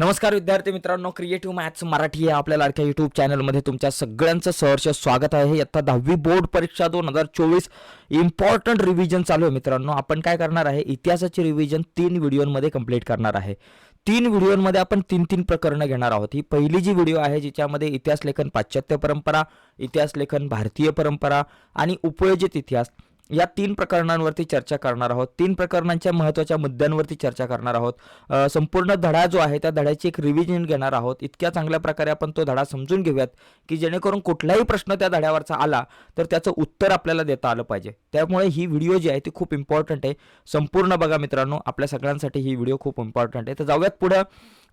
नमस्कार विद्यार्थी मित्रांनो, क्रिएटिव्ह मॅथ्स मराठी या आपल्या लाडक्या यूट्यूब चॅनलमध्ये तुमच्या सगळ्यांचं सहर्ष स्वागत आहे। इयत्ता 10वी बोर्ड परीक्षा 2024 इम्पॉर्टंट रिव्हिजन चालू आहे मित्रांनो। आपण काय करणार आहे, इतिहासाची रिव्हिजन 3 व्हिडिओमध्ये कंप्लीट करणार आहे। 3 व्हिडिओमध्ये आपण 3 प्रकरणं घेणार आहोत। ही पहिली जी व्हिडिओ आहे जिच्यामध्ये इतिहास लेखन पाश्चात्य परंपरा, इतिहास लेखन भारतीय परंपरा आणि उपयोजित इतिहास या 3 प्रकरणांवरती चर्चा करणार आहोत। 3 प्रकरणांच्या महत्त्वाच्या मुद्द्यांवरती चर्चा करणार आहोत। संपूर्ण धडा जो आहे त्या धड्याची एक रिव्हिजन घेणार आहोत। इतक्या चांगल्या प्रकारे आपण तो धडा समजून घेऊयात की जेणेकरून कुठलाही प्रश्न त्या धड्यावरचा आला तर त्याचं उत्तर आपल्याला देता आलं पाहिजे। त्यामुळे ही व्हिडिओ जी आहे ती खूप इम्पॉर्टंट आहे। संपूर्ण बघा मित्रांनो, आपल्या सगळ्यांसाठी ही व्हिडिओ खूप इम्पॉर्टंट आहे। तर जाऊयात पुढे।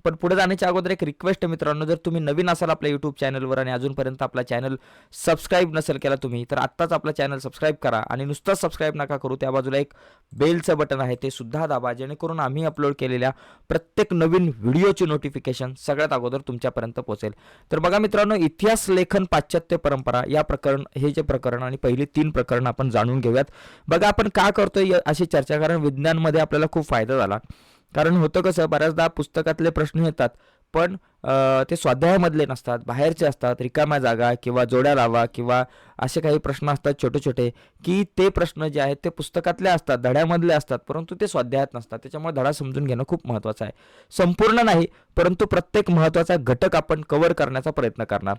पण पुढे जाण्याच्या अगोदर एक रिक्वेस्ट आहे मित्रांनो, जर तुम्ही नवीन असाल आपल्या यूट्यूब चॅनलवर आणि अजूनपर्यंत आपला चॅनल सबस्क्राईब नसेल केला तुम्ही, तर आत्ताच आपला चॅनल सबस्क्राईब करा। आणि नुसतंच सबस्क्राईब नका करू, त्या बाजूला एक बेलचं बटन आहे ते सुद्धा दाबा, जेणेकरून आम्ही अपलोड केलेल्या प्रत्येक नवीन व्हिडिओची नोटिफिकेशन सगळ्यात अगोदर तुमच्यापर्यंत पोहोचेल। तर बघा मित्रांनो, इतिहास लेखन पाश्चात्य परंपरा या हे जे प्रकरण आणि पहिली 3 प्रकरण आपण जाणून घेऊयात। बघा आपण का करतोय अशी चर्चा, कारण विज्ञानमध्ये आपल्याला खूप फायदा झाला। कारण होतं कसं, बऱ्याचदा पुस्तकातले प्रश्न येतात पण ते स्वाध्यायामधले नसतात, बाहेरचे असतात, रिकाम्या जागा किंवा जोड्या लावा किंवा असे काही प्रश्न असतात छोटे छोटे, की ते प्रश्न जे आहेत ते पुस्तकातले असतात, धड्यामधले असतात, परंतु ते स्वाध्यायात नसतात। त्याच्यामुळे धडा समजून घेणं खूप महत्त्वाचं आहे। संपूर्ण नाही परंतु प्रत्येक महत्त्वाचा घटक आपण कव्हर करण्याचा प्रयत्न करणार।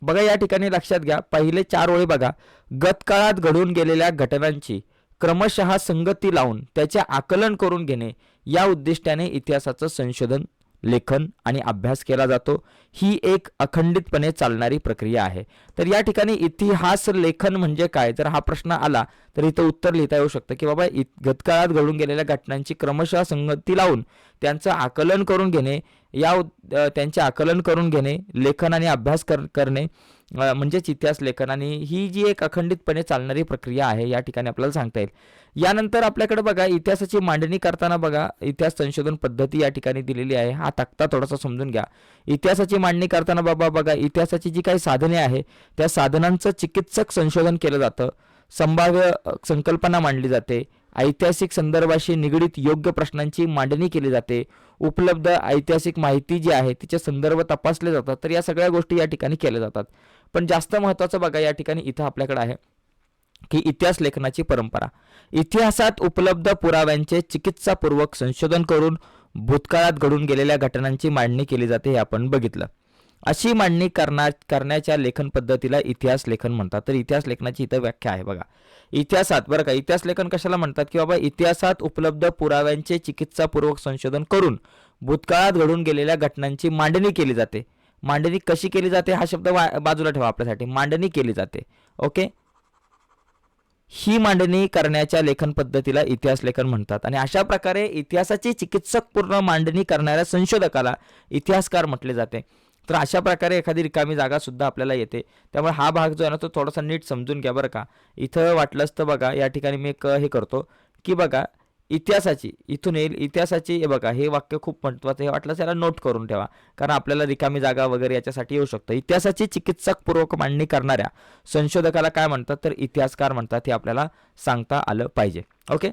बघा या ठिकाणी लक्षात घ्या, पहिले 4 ओळी बघा, गतकाळात घडून गेलेल्या घटनांची क्रमशः संगती लावून त्याचे आकलन करून घेणे या उद्दिष्टाने इतिहासाचं संशोधन, लेखन आणि अभ्यास केला जातो। ही एक अखंडितपणे चालणारी प्रक्रिया आहे। तर या ठिकाणी इतिहास लेखन म्हणजे काय, जर हा प्रश्न आला तर इथं उत्तर लिहिता येऊ शकतं की बाबा गतकाळात घडून गेलेल्या घटनांची क्रमशः संगती लावून त्यांचं आकलन करून घेणे त्यांचे आकलन करून घेणे, लेखन आणि अभ्यास करणे म्हणजेच इतिहास लेखन। आणि ही जी एक अखंडितपणे चालणारी प्रक्रिया आहे या ठिकाणी आपल्याला सांगता येईल। यानंतर आपल्याकडे बघा इतिहासाची मांडणी करताना बघा इतिहास संशोधन पद्धती या ठिकाणी दिलेली आहे। हा तक्ता थोडासा समजून घ्या। इतिहासाची मांडणी करताना बघा इतिहासाची जी काही साधने आहे त्या साधनांचं चिकित्सक संशोधन केलं जातं, संभाव्य संकल्पना मांडली जाते, ऐतिहासिक संदर्भाशी निगडीत योग्य प्रश्नांची मांडणी केली जाते, उपलब्ध ऐतिहासिक माहिती जी आहे तिचे संदर्भ तपासले जातात। तर या सगळ्या गोष्टी या ठिकाणी केल्या जातात। पण जास्त महत्त्वाचं बघा या ठिकाणी इथं आपल्याकडे आहे की इतिहास लेखनाची परंपरा। इतिहासात उपलब्ध पुराव्यांचे चिकित्सापूर्वक संशोधन करून भूतकाळात घडून गेलेल्या घटनांची मांडणी केली जाते, हे आपण बघितलं। अशी मांडणी करण्याच्या लेखन पद्धतीला इतिहास लेखन म्हणतात। तर इतिहास लेखनाची इथं व्याख्या आहे बघा। इतिहासात बरं का, इतिहास लेखन कशाला म्हणतात की बाबा इतिहासात उपलब्ध पुराव्यांचे चिकित्सापूर्वक संशोधन करून भूतकाळात घडून गेलेल्या घटनांची मांडणी केली जाते। मांडणी कशी केली जाते हा शब्द बाजूला ठेवा आपल्यासाठी, मांडणी केली जाते। ओके, ही मांडणी करण्याच्या लेखन पद्धतीला इतिहास लेखन म्हणतात। आणि अशा प्रकारे इतिहासाची चिकित्सकपूर्ण मांडणी करणाऱ्या संशोधकाला इतिहासकार म्हटले जाते। तर अशा प्रकारे एखादी रिकामी जागा सुद्धा आपल्याला येते। त्यामुळे हा भाग जो आहे ना तो थोडासा नीट समजून घ्या बरं का। इथं वाटलंच तर बघा या ठिकाणी मी एक हे करतो की बघा इतिहासाची, इथून येईल इतिहासाची, हे बघा हे वाक्य खूप महत्त्वाचं, हे वाटलं त्याला नोट करून ठेवा कारण आपल्याला रिकामी जागा वगैरे याच्यासाठी येऊ शकतं। इतिहासाची चिकित्सकपूर्वक मांडणी करणाऱ्या संशोधकाला काय म्हणतात तर इतिहासकार म्हणतात, हे आपल्याला सांगता आलं पाहिजे। ओके,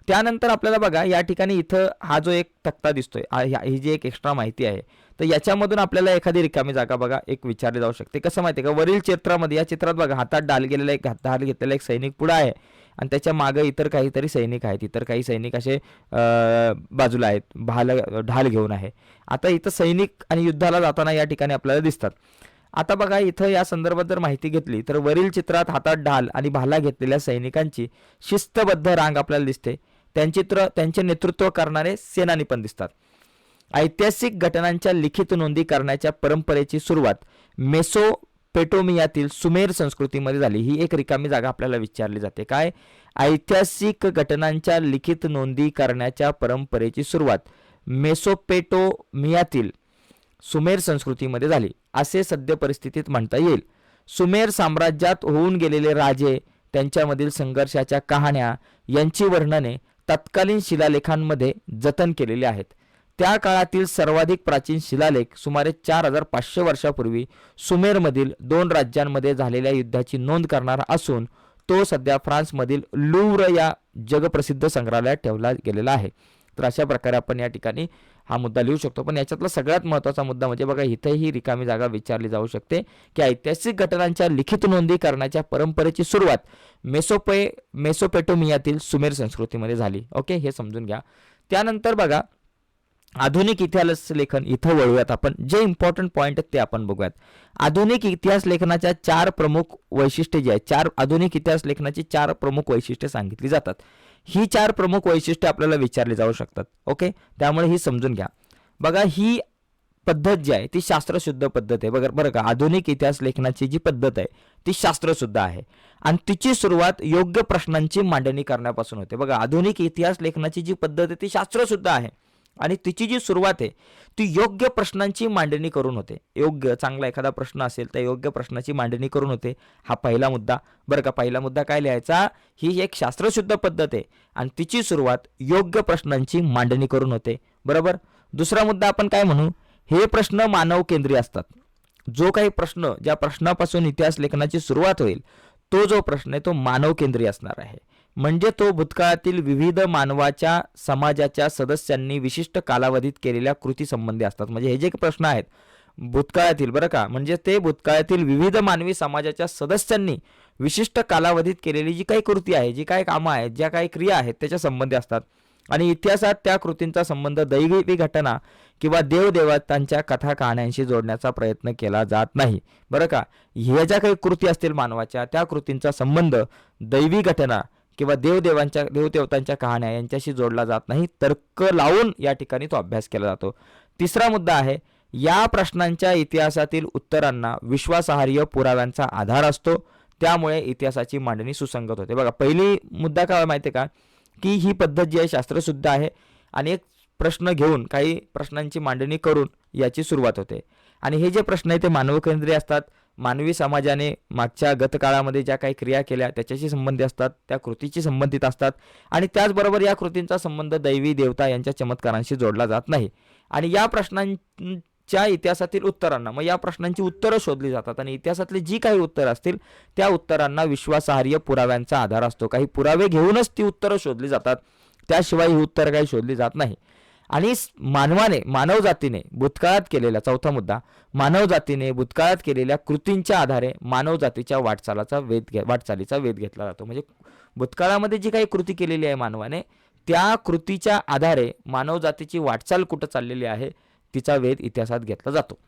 त्यानंतर आपल्याला बघा या ठिकाणी इथं हा जो एक तक्ता दिसतोय, ही जी एक एक्स्ट्रा माहिती आहे, तर याच्यामधून आपल्याला एखादी रिकामी जागा बघा एक विचारली जाऊ शकते। कसं माहिती आहे का, वरील चित्रामध्ये, या चित्रात बघा हातात ढाल घेतलेला एक सैनिक पुढे आहे आणि त्याच्या मागे इतर काहीतरी सैनिक आहेत, इतर काही सैनिक असे बाजूला आहेत, ढाल घेऊन आहे। आता इथं सैनिक आणि युद्धाला जाताना या ठिकाणी आपल्याला दिसतात। आता बघा इथं या संदर्भात जर माहिती घेतली तर वरील चित्रात हातात ढाल आणि भाला घेतलेल्या सैनिकांची शिस्तबद्ध रांग आपल्याला दिसते। त्यांचे नेतृत्व करणारे सेनानी पण दिसतात। ऐतिहासिक घटनांच्या लिखित नोंदी करण्याच्या परंपरेची सुरुवात मेसोपोटेमियातील सुमेर संस्कृतीमध्ये झाली। ही एक रिकामी जागा आपल्याला विचारली जाते, काय, ऐतिहासिक घटनांच्या लिखित नोंदी करण्याच्या परंपरेची सुरुवात मेसोपोटेमियातील सुमेर संस्कृतीमध्ये झाली असे सद्य परिस्थितीत म्हणता येईल। सुमेर साम्राज्यात होऊन गेलेले राजे, त्यांच्यामधील संघर्षाच्या कहाण्या यांची वर्णने तत्कालीन शिलालेखांमध्ये जतन केलेली आहेत। त्या काळातील सर्वाधिक प्राचीन शिलालेख सुमारे 4500 वर्षापूर्वी सुमेरमधील 2 राज्यांमध्ये झालेल्या युद्धाची नोंद करणारा असून तो सध्या फ्रान्समधील लुव्र या जगप्रसिद्ध संग्रहालयात ठेवला गेलेला आहे। तर अशा प्रकारे आपण या ठिकाणी हा मुद्दा लिहू शकतो. पण याच्यातला सगळ्यात महत्त्वाचा मुद्दा म्हणजे बघा, इथेही रिकामी जागा विचारली जाऊ शकते की ऐतिहासिक घटनांच्या लिखित नोंदी करण्याच्या परंपरेची सुरुवात मेसोपोटेमियातील सुमेर संस्कृतीमध्ये झाली. ओके, हे समजून घ्या. त्यानंतर बघा, आधुनिक इतिहास लेखन इथं वळूयात आपण. जे इम्पॉर्टंट पॉईंट आहेत ते आपण बघूयात. आधुनिक इतिहास लेखनाच्या 4 प्रमुख वैशिष्ट्ये जी आहेत, आधुनिक इतिहास लेखनाची 4 प्रमुख वैशिष्ट्ये सांगितली जातात. ही 4 प्रमुख वैशिष्ट्ये आपल्याला विचारली जाऊ शकतात. ओके, त्यामुळे ही समजून घ्या. बघा, ही पद्धत जी आहे ती शास्त्रशुद्ध पद्धत आहे. बरं का, आधुनिक इतिहास लेखनाची जी पद्धत आहे ती शास्त्रशुद्ध आहे आणि तिची सुरुवात योग्य प्रश्नांची मांडणी करण्यापासून होते. बघा, आधुनिक इतिहास लेखनाची जी पद्धत आहे ती शास्त्रशुद्ध आहे आणि तिची जी सुरुवात आहे ती योग्य प्रश्नांची मांडणी करून होते. योग्य चांगला एखादा प्रश्न असेल तर योग्य प्रश्नाची मांडणी करून होते. हा पहिला मुद्दा. बरं का, पहिला मुद्दा काय लिहायचा, ही एक शास्त्रशुद्ध पद्धत आहे आणि तिची सुरुवात योग्य प्रश्नांची मांडणी करून होते. बरोबर. दुसरा मुद्दा आपण काय म्हणू, हे प्रश्न मानव केंद्रीय असतात. जो काही प्रश्न, ज्या प्रश्नापासून इतिहास लेखनाची सुरुवात होईल तो जो प्रश्न आहे तो मानव केंद्रीय असणार आहे. म्हणजे तो भूतकाळातील विविध मानवाच्या समाजाच्या सदस्यांनी विशिष्ट कालावधीत केलेल्या कृती संबंधी असतात. म्हणजे हे जे प्रश्न आहेत भूतकाळातील, बरं का, म्हणजे ते भूतकाळातील विविध मानवी समाजाच्या सदस्यांनी विशिष्ट कालावधीत केलेली जी काही कृती आहे, जी काही कामं आहेत, ज्या काही क्रिया आहेत त्याच्या संबंधी असतात. आणि इतिहासात त्या कृतींचा संबंध दैवी घटना किंवा देवदेवतांच्या कथा कहाण्यांशी जोडण्याचा प्रयत्न केला जात नाही. बरं का, ह्या ज्या काही कृती असतील मानवाच्या, त्या कृतींचा संबंध दैवी घटना किंवा देवदेवतांच्या कहाण्या यांच्याशी जोडला जात नाही. तर्क लावून या ठिकाणी तो अभ्यास केला जातो. तिसरा मुद्दा आहे, या प्रश्नांच्या इतिहासातील उत्तरांना विश्वासार्ह पुराव्यांचा आधार असतो. त्यामुळे इतिहासाची मांडणी सुसंगत होते. बघा, पहिली मुद्दा काय माहिती आहे का, की ही पद्धत जी आहे शास्त्रशुद्ध आहे आणि एक प्रश्न घेऊन काही प्रश्नांची मांडणी करून याची सुरुवात होते. आणि हे जे प्रश्न आहे ते मानवकेंद्रीय असतात. मानवी समाजाने मागच्या गतकाळामध्ये ज्या काही क्रिया केल्या त्याच्याशी संबंधित असतात, त्या कृतीशी संबंधित असतात आणि त्याचबरोबर या कृतींचा संबंध दैवी देवता यांच्या चमत्कारांशी जोडला जात नाही. आणि या प्रश्नांच्या इतिहासातील उत्तरांना, मग या प्रश्नांची उत्तरं शोधली जातात आणि इतिहासातली जी काही उत्तरं असतील त्या उत्तरांना विश्वासार्ह पुराव्यांचा आधार असतो. काही पुरावे घेऊनच ती उत्तरं शोधली जातात, त्याशिवाय ही उत्तरं काही शोधली जात नाही. आणि मानवजातीने भूतकाळात केलेल्या, चौथा मुद्दा, मानवजातीने भूतकाळात केलेल्या कृतींच्या आधारे मानवजातीच्या वाटचालीचा वेध घेतला जातो. म्हणजे भूतकाळामध्ये जी काही कृती केलेली आहे मानवाने, त्या कृतीच्या आधारे मानवजातीची वाटचाल कुठं चाललेली आहे तिचा वेध इतिहासात घेतला जातो.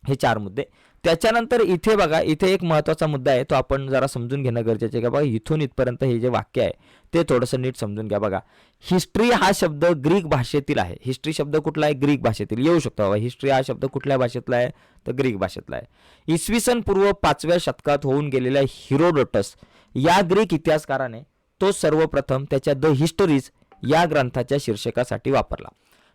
हे 4 मुद्दे. त्याच्यानंतर इथे बघा, इथे एक महत्त्वाचा मुद्दा आहे, तो आपण जरा समजून घेणं गरजेचं आहे. का बघा, इथून इथपर्यंत हे जे वाक्य आहे ते थोडंसं नीट समजून घ्या. बघा, हिस्ट्री हा शब्द ग्रीक भाषेतील आहे. हिस्ट्री शब्द कुठला आहे, ग्रीक भाषेतील येऊ शकतो. बाबा, हिस्ट्री हा शब्द कुठल्या भाषेतला आहे तर ग्रीक भाषेतला आहे. इसवी सन पूर्व 5व्या शतकात होऊन गेलेल्या हिरोडोटस या ग्रीक इतिहासकाराने तो सर्वप्रथम त्याच्या द हिस्टरीज या ग्रंथाच्या शीर्षकासाठी वापरला.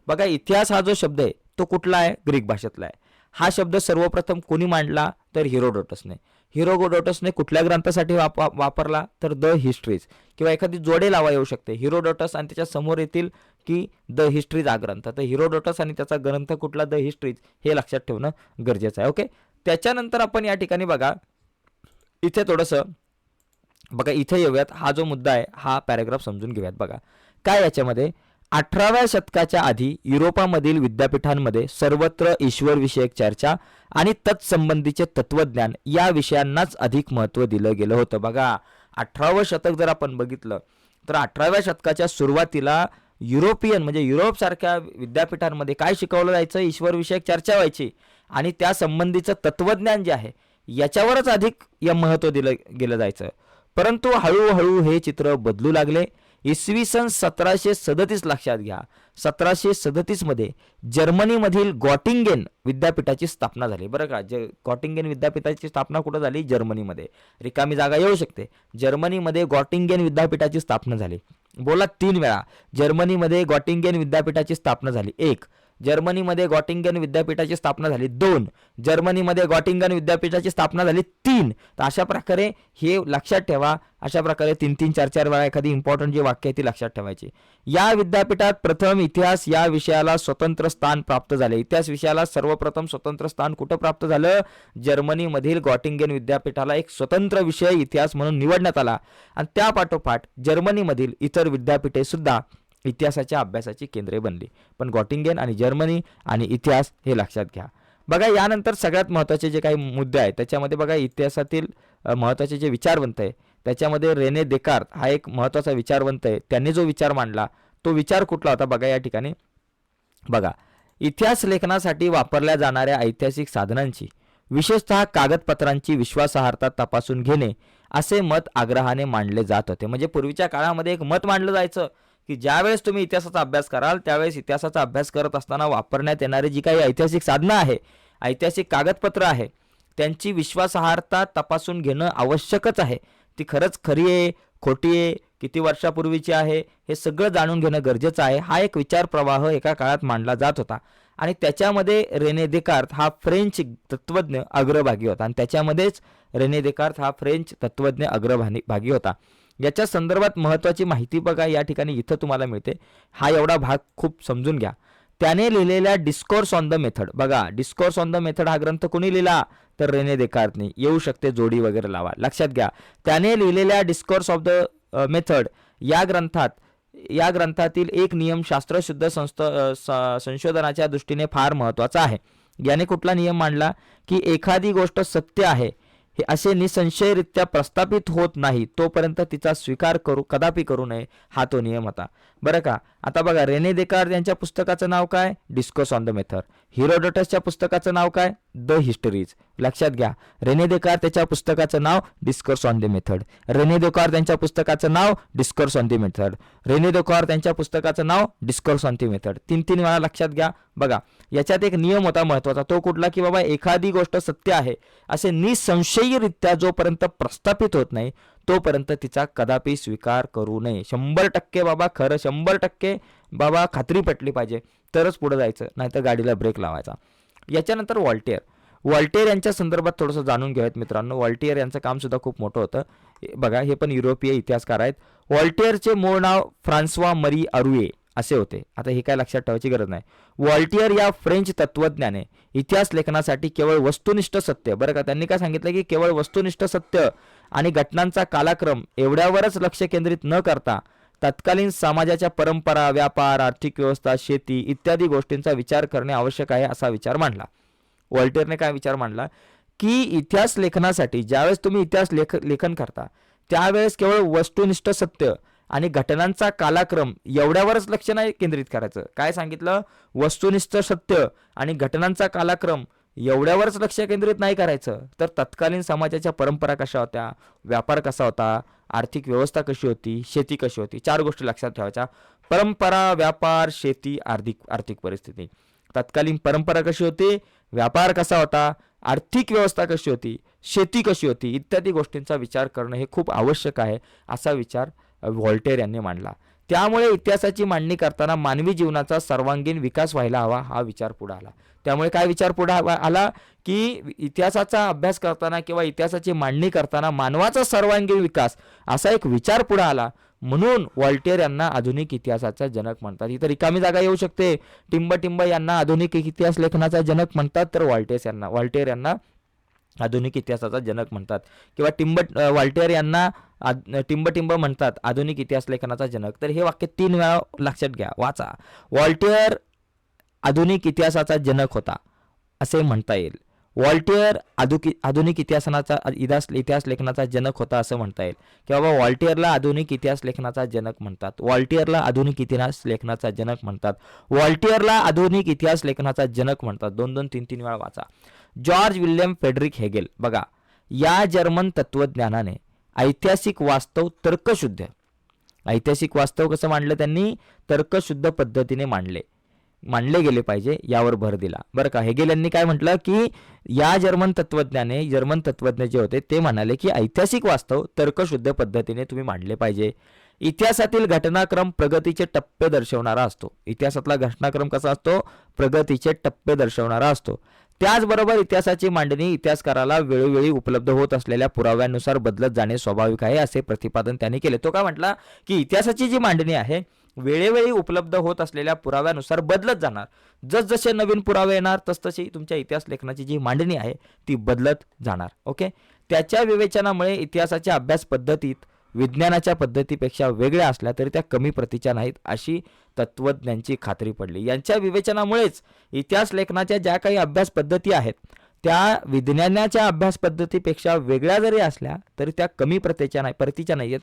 बघा, इतिहास हा जो शब्द आहे तो कुठला आहे, ग्रीक भाषेतला आहे. हा शब्द सर्वप्रथम कोणी मांडला तर हिरोडोटसने. हिरोडोटसने कुठल्या ग्रंथासाठी वापरला तर द हिस्ट्रीज, किंवा एखादी जोडे लावा येऊ शकते, हिरोडोटस आणि त्याच्या समोर येतील की द हिस्ट्रीज हा ग्रंथ. तर हिरोडोटस आणि त्याचा ग्रंथ कुठला, द हिस्ट्रीज, हे लक्षात ठेवणं गरजेचं आहे. ओके, त्याच्यानंतर आपण या ठिकाणी बघा, इथे थोडंसं बघा, इथे येऊयात. हा जो मुद्दा आहे हा पॅराग्राफ समजून घेऊयात. बघा काय याच्यामध्ये, 18व्या शतकाच्या आधी युरोपामधील विद्यापीठांमध्ये सर्वत्र ईश्वरविषयक चर्चा आणि तत्संबंधीचे तत्वज्ञान या विषयांनाच अधिक महत्त्व दिलं गेलं होतं. बघा, 18वं शतक जर आपण बघितलं तर 18व्या शतकाच्या सुरुवातीला युरोपियन म्हणजे युरोपसारख्या विद्यापीठांमध्ये काय शिकवलं जायचं, ईश्वरविषयक चर्चा व्हायची आणि त्या संबंधीचं तत्वज्ञान जे आहे याच्यावरच अधिक महत्त्व दिलं गेलं जायचं. परंतु हळूहळू हे चित्र बदलू लागले. इसवी सन 1737 लक्षात घ्या, 1737 मध्ये जर्मनीमधील गॉटिंगेन विद्यापीठाची स्थापना झाली. बरं का, गॉटिंगेन विद्यापीठाची स्थापना कुठं झाली, जर्मनीमध्ये. रिकामी जागा येऊ शकते. जर्मनीमध्ये गॉटिंगेन विद्यापीठाची स्थापना झाली. बोला 3 वेळा, जर्मनीमध्ये गॉटिंगेन विद्यापीठाची स्थापना झाली. 1, जर्मनीमध्ये गॉटिंगेन विद्यापीठाची स्थापना झाली. 2, जर्मनीमध्ये गॉटिंगेन विद्यापीठाची स्थापना झाली. 3. तर अशा प्रकारे हे लक्षात ठेवा. अशा प्रकारे 3-3, 4-4 वेळा एखादी इम्पॉर्टंट जी वाक्य आहे ती लक्षात ठेवायची. या विद्यापीठात प्रथम इतिहास या विषयाला स्वतंत्र स्थान प्राप्त झाले. इतिहास विषयाला सर्वप्रथम स्वतंत्र स्थान कुठं प्राप्त झालं, जर्मनीमधील गॉटिंगेन विद्यापीठाला एक स्वतंत्र विषय इतिहास म्हणून निवडण्यात आला आणि त्या पाठोपाठ जर्मनीमधील इतर विद्यापीठे सुद्धा इतिहासाच्या अभ्यासाची केंद्रे बनली. पण गॉटिंगेन आणि जर्मनी आणि इतिहास हे लक्षात घ्या. बघा यानंतर सगळ्यात महत्त्वाचे जे काही मुद्दे आहेत त्याच्यामध्ये बघा इतिहासातील महत्त्वाचे जे विचारवंत आहे त्याच्यामध्ये रेने देकार्त हा एक महत्त्वाचा विचारवंत आहे. त्यांनी जो विचार मांडला तो विचार कुठला होता बघा या ठिकाणी. बघा इतिहास लेखनासाठी वापरल्या जाणाऱ्या ऐतिहासिक साधनांची विशेषतः कागदपत्रांची विश्वासार्हता तपासून घेणे असे मत आग्रहाने मांडले जात होते. म्हणजे पूर्वीच्या काळामध्ये एक मत मांडलं जायचं की ज्यावेळेस तुम्ही इतिहासाचा अभ्यास कराल त्यावेळेस इतिहासाचा अभ्यास करत असताना वापरण्यात येणारी जी काही ऐतिहासिक साधनं आहे, ऐतिहासिक कागदपत्र आहे, त्यांची विश्वासार्हता तपासून घेणं आवश्यकच आहे. ती खरंच खरी आहे, खोटी आहे, किती वर्षापूर्वीची आहे, हे सगळं जाणून घेणं गरजेचं आहे. हा एक विचार प्रवाह एका काळात मांडला जात होता आणि त्याच्यामध्ये रेने देकार्त हा फ्रेंच तत्त्वज्ञ अग्रभागी होता आणि त्याच्यामध्येच रेने देकार्त हा फ्रेंच तत्त्वज्ञ अग्रभागी होता. याच्या संदर्भात महत्त्वाची माहिती बघा या ठिकाणी इथं तुम्हाला मिळते. हा एवढा भाग खूप समजून घ्या. त्याने लिहिलेल्या डिस्कोर्स ऑन द मेथड, बघा डिस्कोर्स ऑन द मेथड हा ग्रंथ कोणी लिहिला तर रेने देकार्तने. येऊ शकते जोडी वगैरे लावा, लक्षात घ्या. त्याने लिहिलेल्या डिस्कोर्स ऑफ द मेथड या ग्रंथातील एक नियम शास्त्रशुद्ध संशोधनाच्या दृष्टीने फार महत्त्वाचा आहे. याने कुठला नियम मांडला की एखादी गोष्ट सत्य आहे हे असे निसंशयरित्या प्रस्थापित होत नाही तोपर्यंत तिचा स्वीकार कदापि करू नये, हा तो नियम होता. बरं का. आता बघा रेने देकार्त यांच्या पुस्तकाचं नाव काय, डिस्कोर्स ऑन द मेथड. हिरोडोटसच्या पुस्तकाचं नाव काय, द हिस्टरीज. लक्षात घ्या, रेने देकार्त त्याच्या पुस्तकाचं नाव discourse on the method, Rene Descartes यांच्या पुस्तकाचं नाव discourse on the method, Rene Descartes यांच्या पुस्तकाचं नाव डिस्कोर्स ऑन द मेथड. तीन वेळा लक्षात घ्या. बघा याच्यात एक नियम होता महत्त्वाचा, तो कुठला की बाबा एखादी गोष्ट सत्य आहे असे निसंशयीरित्या जोपर्यंत प्रस्थापित होत नाही तोपर्यंत तिचा कदापि स्वीकार करू नये. 100% बाबा खरं, 100% बाबा खात्री पटली पाहिजे तरच पुढे जायचं, नाहीतर गाडीला ब्रेक लावायचा. याच्यानंतर वॉल्टेअर यांच्या संदर्भात थोडंसं जाणून घेऊयात मित्रांनो. वॉल्टेअर यांचं काम सुद्धा खूप मोठं होतं. बघा हे पण युरोपीय इतिहासकार आहेत. वॉल्टेअरचे मूळ नाव फ्रान्सवा मरी अरुये असे होते. आता हे काय लक्षात ठेवायची गरज नाही. वॉल्टियर या फ्रेंच तत्त्वज्ञाने इतिहास लेखनासाठी केवळ वस्तुनिष्ठ सत्य, बरं का, त्यांनी काय सांगितलं की केवळ वस्तुनिष्ठ सत्य आणि घटनांचा कालक्रम एवढ्यावरच लक्ष केंद्रित न करता तत्कालीन समाजाच्या परंपरा, व्यापार, आर्थिक व्यवस्था, शेती इत्यादी गोष्टींचा विचार करणे आवश्यक आहे असा विचार मांडला. वॉल्टेअरने काय विचार मांडला की इतिहास लेखनासाठी ज्यावेळेस तुम्ही इतिहास लेखन करता त्यावेळेस केवळ वस्तुनिष्ठ सत्य आणि घटनांचा कालक्रम एवढ्यावरच लक्ष नाही केंद्रित करायचं. काय सांगितलं, वस्तुनिष्ठ सत्य आणि घटनांचा कालक्रम एवढ्यावरच लक्ष केंद्रित नाही करायचं, तर तत्कालीन समाजाच्या परंपरा कशा होत्या, व्यापार कसा होता, आर्थिक व्यवस्था कशी होती, शेती कशी होती, 4 गोष्टी लक्षात ठेवायच्या. परंपरा, व्यापार, शेती, आर्थिक परिस्थिती. तत्कालीन परंपरा कशी होती, व्यापार कसा होता, आर्थिक व्यवस्था कशी होती, शेती कशी होती इत्यादी गोष्टींचा विचार करणं हे खूप आवश्यक आहे असा विचार व्हॉल्टेअर यांनी मांडला. त्यामुळे इतिहासाची मांडणी करताना मानवी जीवनाचा सर्वांगीण विकास व्हायला हवा हा विचार पुढे आला. त्यामुळे काय विचार पुढे आला की इतिहासाचा अभ्यास करताना किंवा इतिहासाची मांडणी करताना मानवाचा सर्वांगीण विकास असा एक विचार पुढे आला. म्हणून व्हॉल्टेअर यांना आधुनिक इतिहासाचा जनक म्हणतात. इथं रिकामी जागा येऊ शकते. टिंब यांना आधुनिक इतिहास लेखनाचा जनक म्हणतात, तर व्हॉल्टेअर यांना आधुनिक इतिहासाचा जनक म्हणतात. किंवा व्हॉल्टेअर यांना टिंब म्हणतात आधुनिक इतिहास लेखनाचा जनक. तर हे वाक्य 3 वेळा लक्षात घ्या, वाचा. व्हॉल्टेअर आधुनिक इतिहासाचा जनक होता असे म्हणता येईल. व्हॉल्टेअर आधुनिक इतिहास लेखनाचा जनक होता असं म्हणता येईल. किंवा व्हॉल्टेअरला आधुनिक इतिहास लेखनाचा जनक म्हणतात, व्हॉल्टेअरला आधुनिक इतिहास लेखनाचा जनक म्हणतात, व्हॉल्टेअरला आधुनिक इतिहास लेखनाचा जनक म्हणतात. 2 3 वेळा वाचा. जॉर्ज विल्यम फ्रेडरिक हेगेल, बघा या जर्मन तत्वज्ञानाने ऐतिहासिक वास्तव कसं मांडलं त्यांनी, तर्कशुद्ध पद्धतीने मांडले गेले पाहिजे यावर भर दिला. बरं का. हेगेल यांनी काय म्हटलं की या जर्मन तत्वज्ञ जे होते ते म्हणाले की ऐतिहासिक वास्तव तर्कशुद्ध पद्धतीने तुम्ही मांडले पाहिजे. इतिहासातील घटनाक्रम प्रगतीचे टप्पे दर्शवणारा असतो. इतिहासातला घटनाक्रम कसा असतो, प्रगतीचे टप्पे दर्शवणारा असतो. त्याचबरोबर इतिहासाची मांडणी इतिहासकाराला वेळोवेळी उपलब्ध होत असलेल्या पुराव्यानुसार बदलत जाणे स्वाभाविक आहे असे प्रतिपादन त्यांनी केले. तो काय म्हटला की इतिहासाची जी मांडणी आहे वेळोवेळी उपलब्ध होत असलेल्या पुराव्यानुसार बदलत जाणार. जसजसे नवीन पुरावे येणार तसतशी तुमच्या इतिहास लेखनाची जी मांडणी आहे ती बदलत जाणार. ओके. त्याच्या विवेचनामुळे इतिहासाच्या अभ्यास पद्धतीत विज्ञानाच्या पद्धतीपेक्षा वेगळ्या असल्या तरी त्या कमी प्रतीच्या नाहीत अशी तत्वज्ञांची खात्री पडली. यांच्या विवेचनामुळेच इतिहास लेखनाच्या ज्या काही अभ्यास पद्धती आहेत त्या विज्ञानाच्या अभ्यास पद्धतीपेक्षा वेगळ्या जरी असल्या तरी त्या कमी प्रतीच्या नाहीत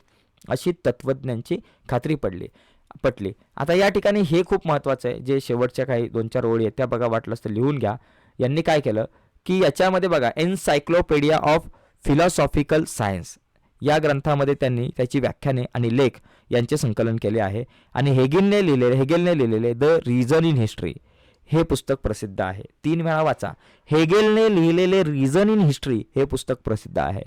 अशी तत्वज्ञांची खात्री पटली. आता या ठिकाणी हे खूप महत्त्वाचं आहे, जे शेवटच्या काही 2-4 ओळी आहेत त्या बघा, वाटलंच तर लिहून घ्या. यांनी काय केलं की याच्यामध्ये बघा एन्सायक्लोपीडिया ऑफ फिलॉसॉफिकल सायन्स या ग्रंथामध्ये त्यांनी त्याची व्याख्याने आणि लेख यांचे संकलन केले आहे. आणि हेगेलने लिहिलेले द रिझन इन हिस्ट्री हे पुस्तक प्रसिद्ध आहे. 3 वेळा वाचा. हेगेलने लिहिलेले रिझन इन हिस्ट्री हे पुस्तक प्रसिद्ध आहे.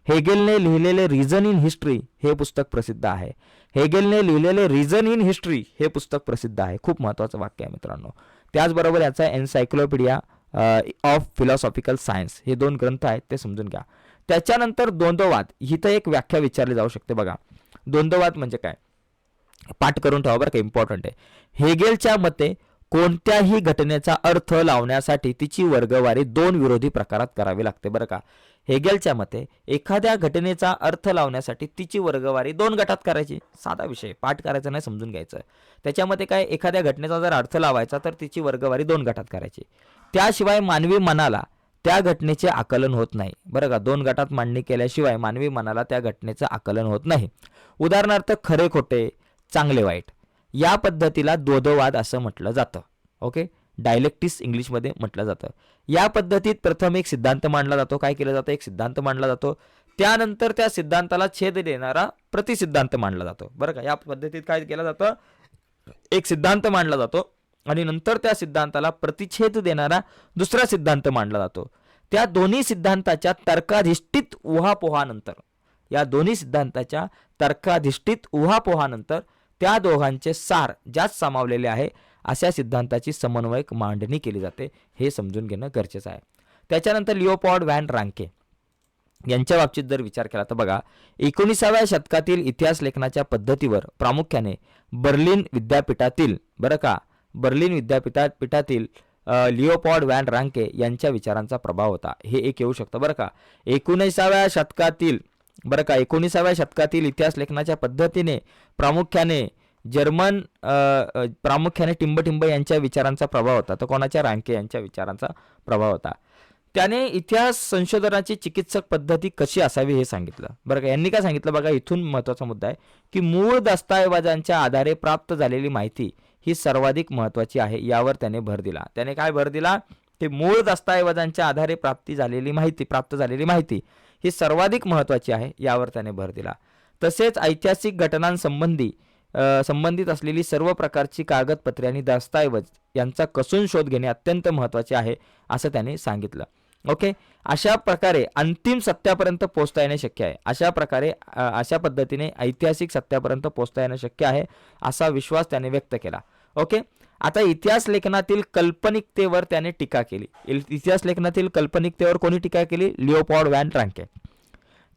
हेगेलने लिहिलेले रिझन इन हिस्ट्री हे पुस्तक प्रसिद्ध आहे. हेगेलने लिहिलेले रिझन इन हिस्ट्री हे पुस्तक प्रसिद्ध आहे. खूप महत्त्वाचं वाक्य आहे मित्रांनो. त्याचबरोबर याचा एन्सायक्लोपीडिया ऑफ फिलॉसॉफिकल सायन्स हे 2 ग्रंथ आहेत, ते समजून घ्या. त्याच्यानंतर द्वंद्ववाद ही तर एक व्याख्या विचारली जाऊ शकते. बघा द्वंद्ववाद म्हणजे काय, पाठ करून ठेवा बरं का, इम्पॉर्टंट आहे. हेगेलच्या मते कोणत्याही घटनेचा अर्थ लावण्यासाठी तिची वर्गवारी 2 विरोधी प्रकारात करावी लागते. बरं का, हेगेलच्या मते एखाद्या घटनेचा अर्थ लावण्यासाठी तिची वर्गवारी 2 गटात करायची. साधा विषय, पाठ करायचा नाही, समजून घ्यायचं. त्याच्यामध्ये काय, एखाद्या घटनेचा जर अर्थ लावायचा तर तिची वर्गवारी 2 गटात करायची. त्याशिवाय मानवी मनाला त्या घटनेचे आकलन होत नाही. बरं का, 2 गटात मांडणी केल्याशिवाय मानवी मनाला त्या घटनेचं आकलन होत नाही. उदाहरणार्थ खरे खोटे, चांगले वाईट या पद्धतीला द्वंद्ववाद असं म्हटलं जातं. ओके, डायलेक्टिक्स इंग्लिशमध्ये म्हटलं जातं. या पद्धतीत प्रथम एक सिद्धांत मांडला जातो. काय केलं जातं, एक सिद्धांत मांडला जातो. त्यानंतर त्या सिद्धांताला छेद देणारा प्रतिसिद्धांत मांडला जातो. बरं का, या पद्धतीत काय केलं जातं, एक सिद्धांत मांडला जातो आणि नंतर त्या सिद्धांताला प्रतिच्छेद देणारा दुसरा सिद्धांत मांडला जातो. त्या दोन्ही सिद्धांताच्या तर्काधिष्ठित उहापोहानंतर त्या दोघांचे सार ज्यात सामावलेले आहे अशा सिद्धांताची समन्वयक मांडणी केली जाते. हे समजून घेणं गरजेचं आहे. त्याच्यानंतर लिओपॉल्ड व्हॅन रांके यांच्या बाबतीत जर विचार केला तर बघा, 19व्या शतकातील इतिहास लेखनाच्या पद्धतीवर प्रामुख्याने बर्लिन विद्यापीठातील लिओपॉल्ड व्हॅन रांके यांच्या विचारांचा प्रभाव होता. हे एक येऊ शकतं. बरं का, 19व्या शतकातील इतिहास लेखनाच्या पद्धतीने प्रामुख्याने टिंबटिंब यांच्या विचारांचा प्रभाव होता. तर कोणाच्या, रांके यांच्या विचारांचा प्रभाव होता. त्याने इतिहास संशोधनाची चिकित्सक पद्धती कशी असावी हे सांगितलं. बरं का, यांनी काय सांगितलं बघा, इथून महत्त्वाचा मुद्दा आहे की मूळ दस्तऐवजांच्या आधारे प्राप्त झालेली माहिती ही सर्वाधिक महत्त्वाची आहे. यावर त्याने भर दिला. त्याने काय भर दिला की मूळ दस्तऐवजांच्या आधारे प्राप्त झालेली माहिती ही सर्वाधिक महत्त्वाची आहे. यावर त्याने भर दिला. तसेच ऐतिहासिक घटनांसंबंधित असलेली सर्व प्रकारची कागदपत्रे आणि दस्तऐवज यांचा कसून शोध घेणे अत्यंत महत्त्वाचे आहे असं त्याने सांगितलं. ओके, अशा प्रकारे अंतिम सत्यापर्यंत पोहोचता येणे शक्य आहे. अशा पद्धतीने ऐतिहासिक सत्यापर्यंत पोहोचता येणं शक्य आहे असा विश्वास त्याने व्यक्त केला. ओके, आता इतिहास लेखनातील काल्पनिकतेवर त्याने टीका केली. इतिहास लेखनातील काल्पनिकतेवर कोणी टीका केली, लिओपॉल्ड व्हॅन रांके.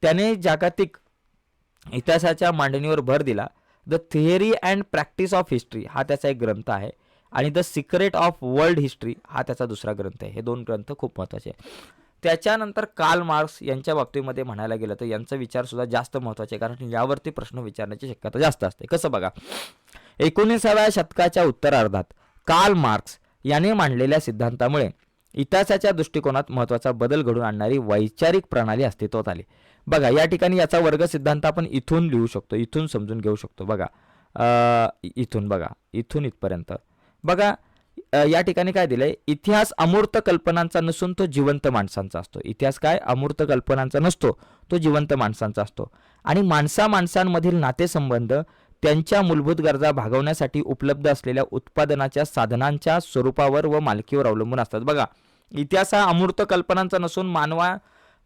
त्याने जागतिक इतिहासाच्या मांडणीवर भर दिला. The theory and practice of history हा त्याचा एक ग्रंथ आहे आणि the secret of world history हा त्याचा दुसरा ग्रंथ आहे. हे 2 ग्रंथ खूप महत्त्वाचे आहेत. त्याच्यानंतर कार्ल मार्क्स यांच्या बाबतीमध्ये म्हणायला गेलं तर यांचा विचार सुद्धा जास्त महत्त्वाचे आहे, कारण यावरती प्रश्न विचारण्याची शक्यता जास्त असते. कसं बघा, 19व्या शतकाच्या उत्तरार्धात कार्ल मार्क्स याने मांडलेल्या सिद्धांतामुळे इतिहासाच्या दृष्टिकोनात महत्त्वाचा बदल घडून आणणारी वैचारिक प्रणाली अस्तित्वात आली. बघा, या ठिकाणी याचा वर्ग सिद्धांत आपण इथून लिहू शकतो, इथून समजून घेऊ शकतो. बघा, इथून इथपर्यंत बघा, या ठिकाणी काय दिलंय, इतिहास अमूर्त कल्पनांचा नसून तो जिवंत माणसांचा असतो. इतिहास काय अमूर्त कल्पनांचा नसतो, तो जिवंत माणसांचा असतो. आणि माणसांमधील नातेसंबंध त्यांच्या मूलभूत गरजा भागवण्यासाठी उपलब्ध असलेल्या उत्पादनाच्या साधनांच्या स्वरूपावर व मालकीवर अवलंबून असतात. बघा, इतिहास हा अमूर्त कल्पनांचा नसून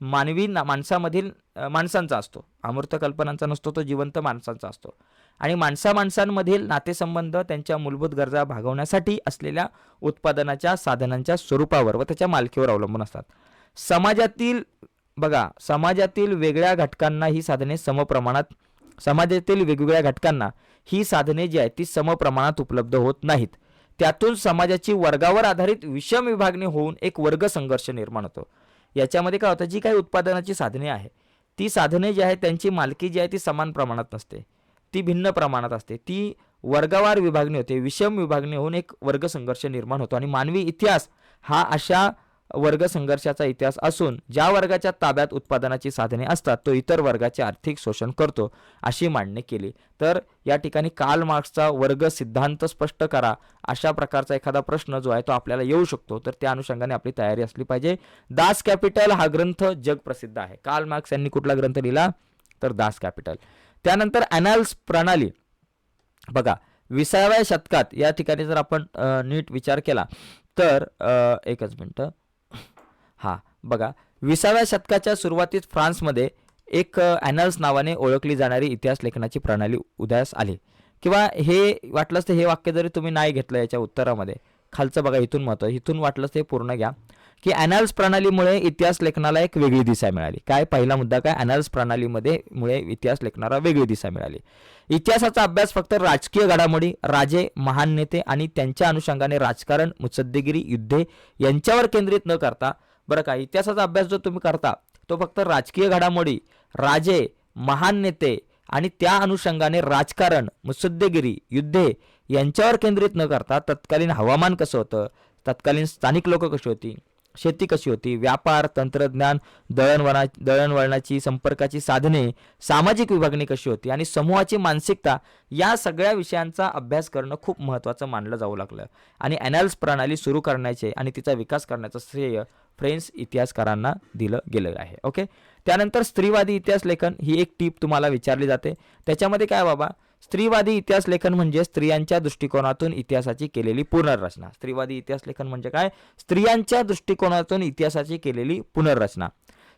माणसामधील माणसांचा असतो. अमूर्त कल्पनांचा नसतो, तो जिवंत माणसांचा असतो. आणि माणसांमधील नातेसंबंध त्यांच्या मूलभूत गरजा भागवण्यासाठी असलेल्या उत्पादनाच्या साधनांच्या स्वरूपावर व त्याच्या मालकीवर अवलंबून असतात. समाजातील वेगवेगळ्या घटकांना ही साधने जी आहेत ती समप्रमाणात उपलब्ध होत नाहीत. त्यातून समाजाची वर्गावर आधारित विषम विभागणी होऊन एक वर्ग संघर्ष निर्माण होतो. याच्यामध्ये काय होतं, जी काही उत्पादनाची साधने आहे ती साधने जी आहेत त्यांची मालकी जी आहे ती समान प्रमाणात नसते, ती भिन्न प्रमाणात असते. ती वर्गवार विभागणी होते, विषम विभागणी होऊन एक वर्ग संघर्ष निर्माण होतो. आणि मानवी इतिहास हा अशा वर्ग संघर्षाचा इतिहास असून ज्या वर्गाच्या ताब्यात उत्पादनाची साधने असतात तो इतर वर्गाचे आर्थिक शोषण करतो, अशी मांडणी केली. तर या ठिकाणी कार्ल मार्क्सचा वर्ग सिद्धांत स्पष्ट करा अशा प्रकारचा एखादा प्रश्न जो आहे तो आपल्याला येऊ शकतो. तर त्या अनुषंगाने आपली तयारी असली पाहिजे. दास कॅपिटल हा ग्रंथ जगप्रसिद्ध आहे. कार्ल मार्क्स यांनी कुठला ग्रंथ लिहिला? तर दास कॅपिटल. त्यानंतर ॲनल्स प्रणाली बघा, 20व्या शतकात या ठिकाणी जर आपण नीट विचार केला तर एकच मिनटं. हां बघा, 20व्या शतकाच्या सुरुवातीस फ्रान्समध्ये एक ॲनल्स नावाने ओळखली जाणारी इतिहास लेखनाची प्रणाली उदयास आली. किंवा हे वाटलंच तर हे वाक्य जरी तुम्ही नाही घेतलं याच्या उत्तरामध्ये, खालचं बघा, इथून महत्त्व, इथून वाटलंच ते पूर्ण घ्या की ॲनल्स प्रणालीमुळे इतिहास लेखनाला एक वेगळी दिशा मिळाली. काय पहिला मुद्दा काय? ॲनल्स प्रणालीमध्ये मुळे इतिहास लेखनाला वेगळी दिशा मिळाली. इतिहासाचा अभ्यास फक्त राजकीय घडामोडी, राजे, महान नेते आणि त्यांच्या अनुषंगाने राजकारण, मुत्सद्देगिरी, युद्धे यांच्यावर केंद्रित न करता, बरं का, इतिहासाचा अभ्यास जो तुम्ही करता तो फक्त राजकीय घडामोडी, राजे, महान नेते आणि त्या अनुषंगाने राजकारण, मुत्सद्देगिरी, युद्धे यांच्यावर केंद्रित न करता तत्कालीन हवामान कसं होतं, तत्कालीन स्थानिक लोक कशी होती, शेती कशी होती, व्यापार, तंत्रज्ञान, दळणवळणाची, संपर्काची साधने, सामाजिक विभागणी कशी होती आणि समूहाची मानसिकता, या सगळ्या विषयांचा अभ्यास करणं खूप महत्त्वाचं मानलं जाऊ लागलं. आणि ॲनल्स प्रणाली सुरू करण्याचे आणि तिचा विकास करण्याचं श्रेय फ्रेंच इतिहासकारांना दिलं गेलं आहे. ओके. त्यानंतर स्त्रीवादी इतिहास लेखन ही एक टीप तुम्हाला विचारली जाते. त्याच्यामध्ये काय बाबा, स्त्रीवादी इतिहास लेखन म्हणजे स्त्रियांच्या दृष्टिकोनातून इतिहासाची केलेली पुनर्रचना. स्त्रीवादी इतिहास लेखन म्हणजे काय? स्त्रियांच्या दृष्टिकोनातून इतिहासाची केलेली पुनर्रचना.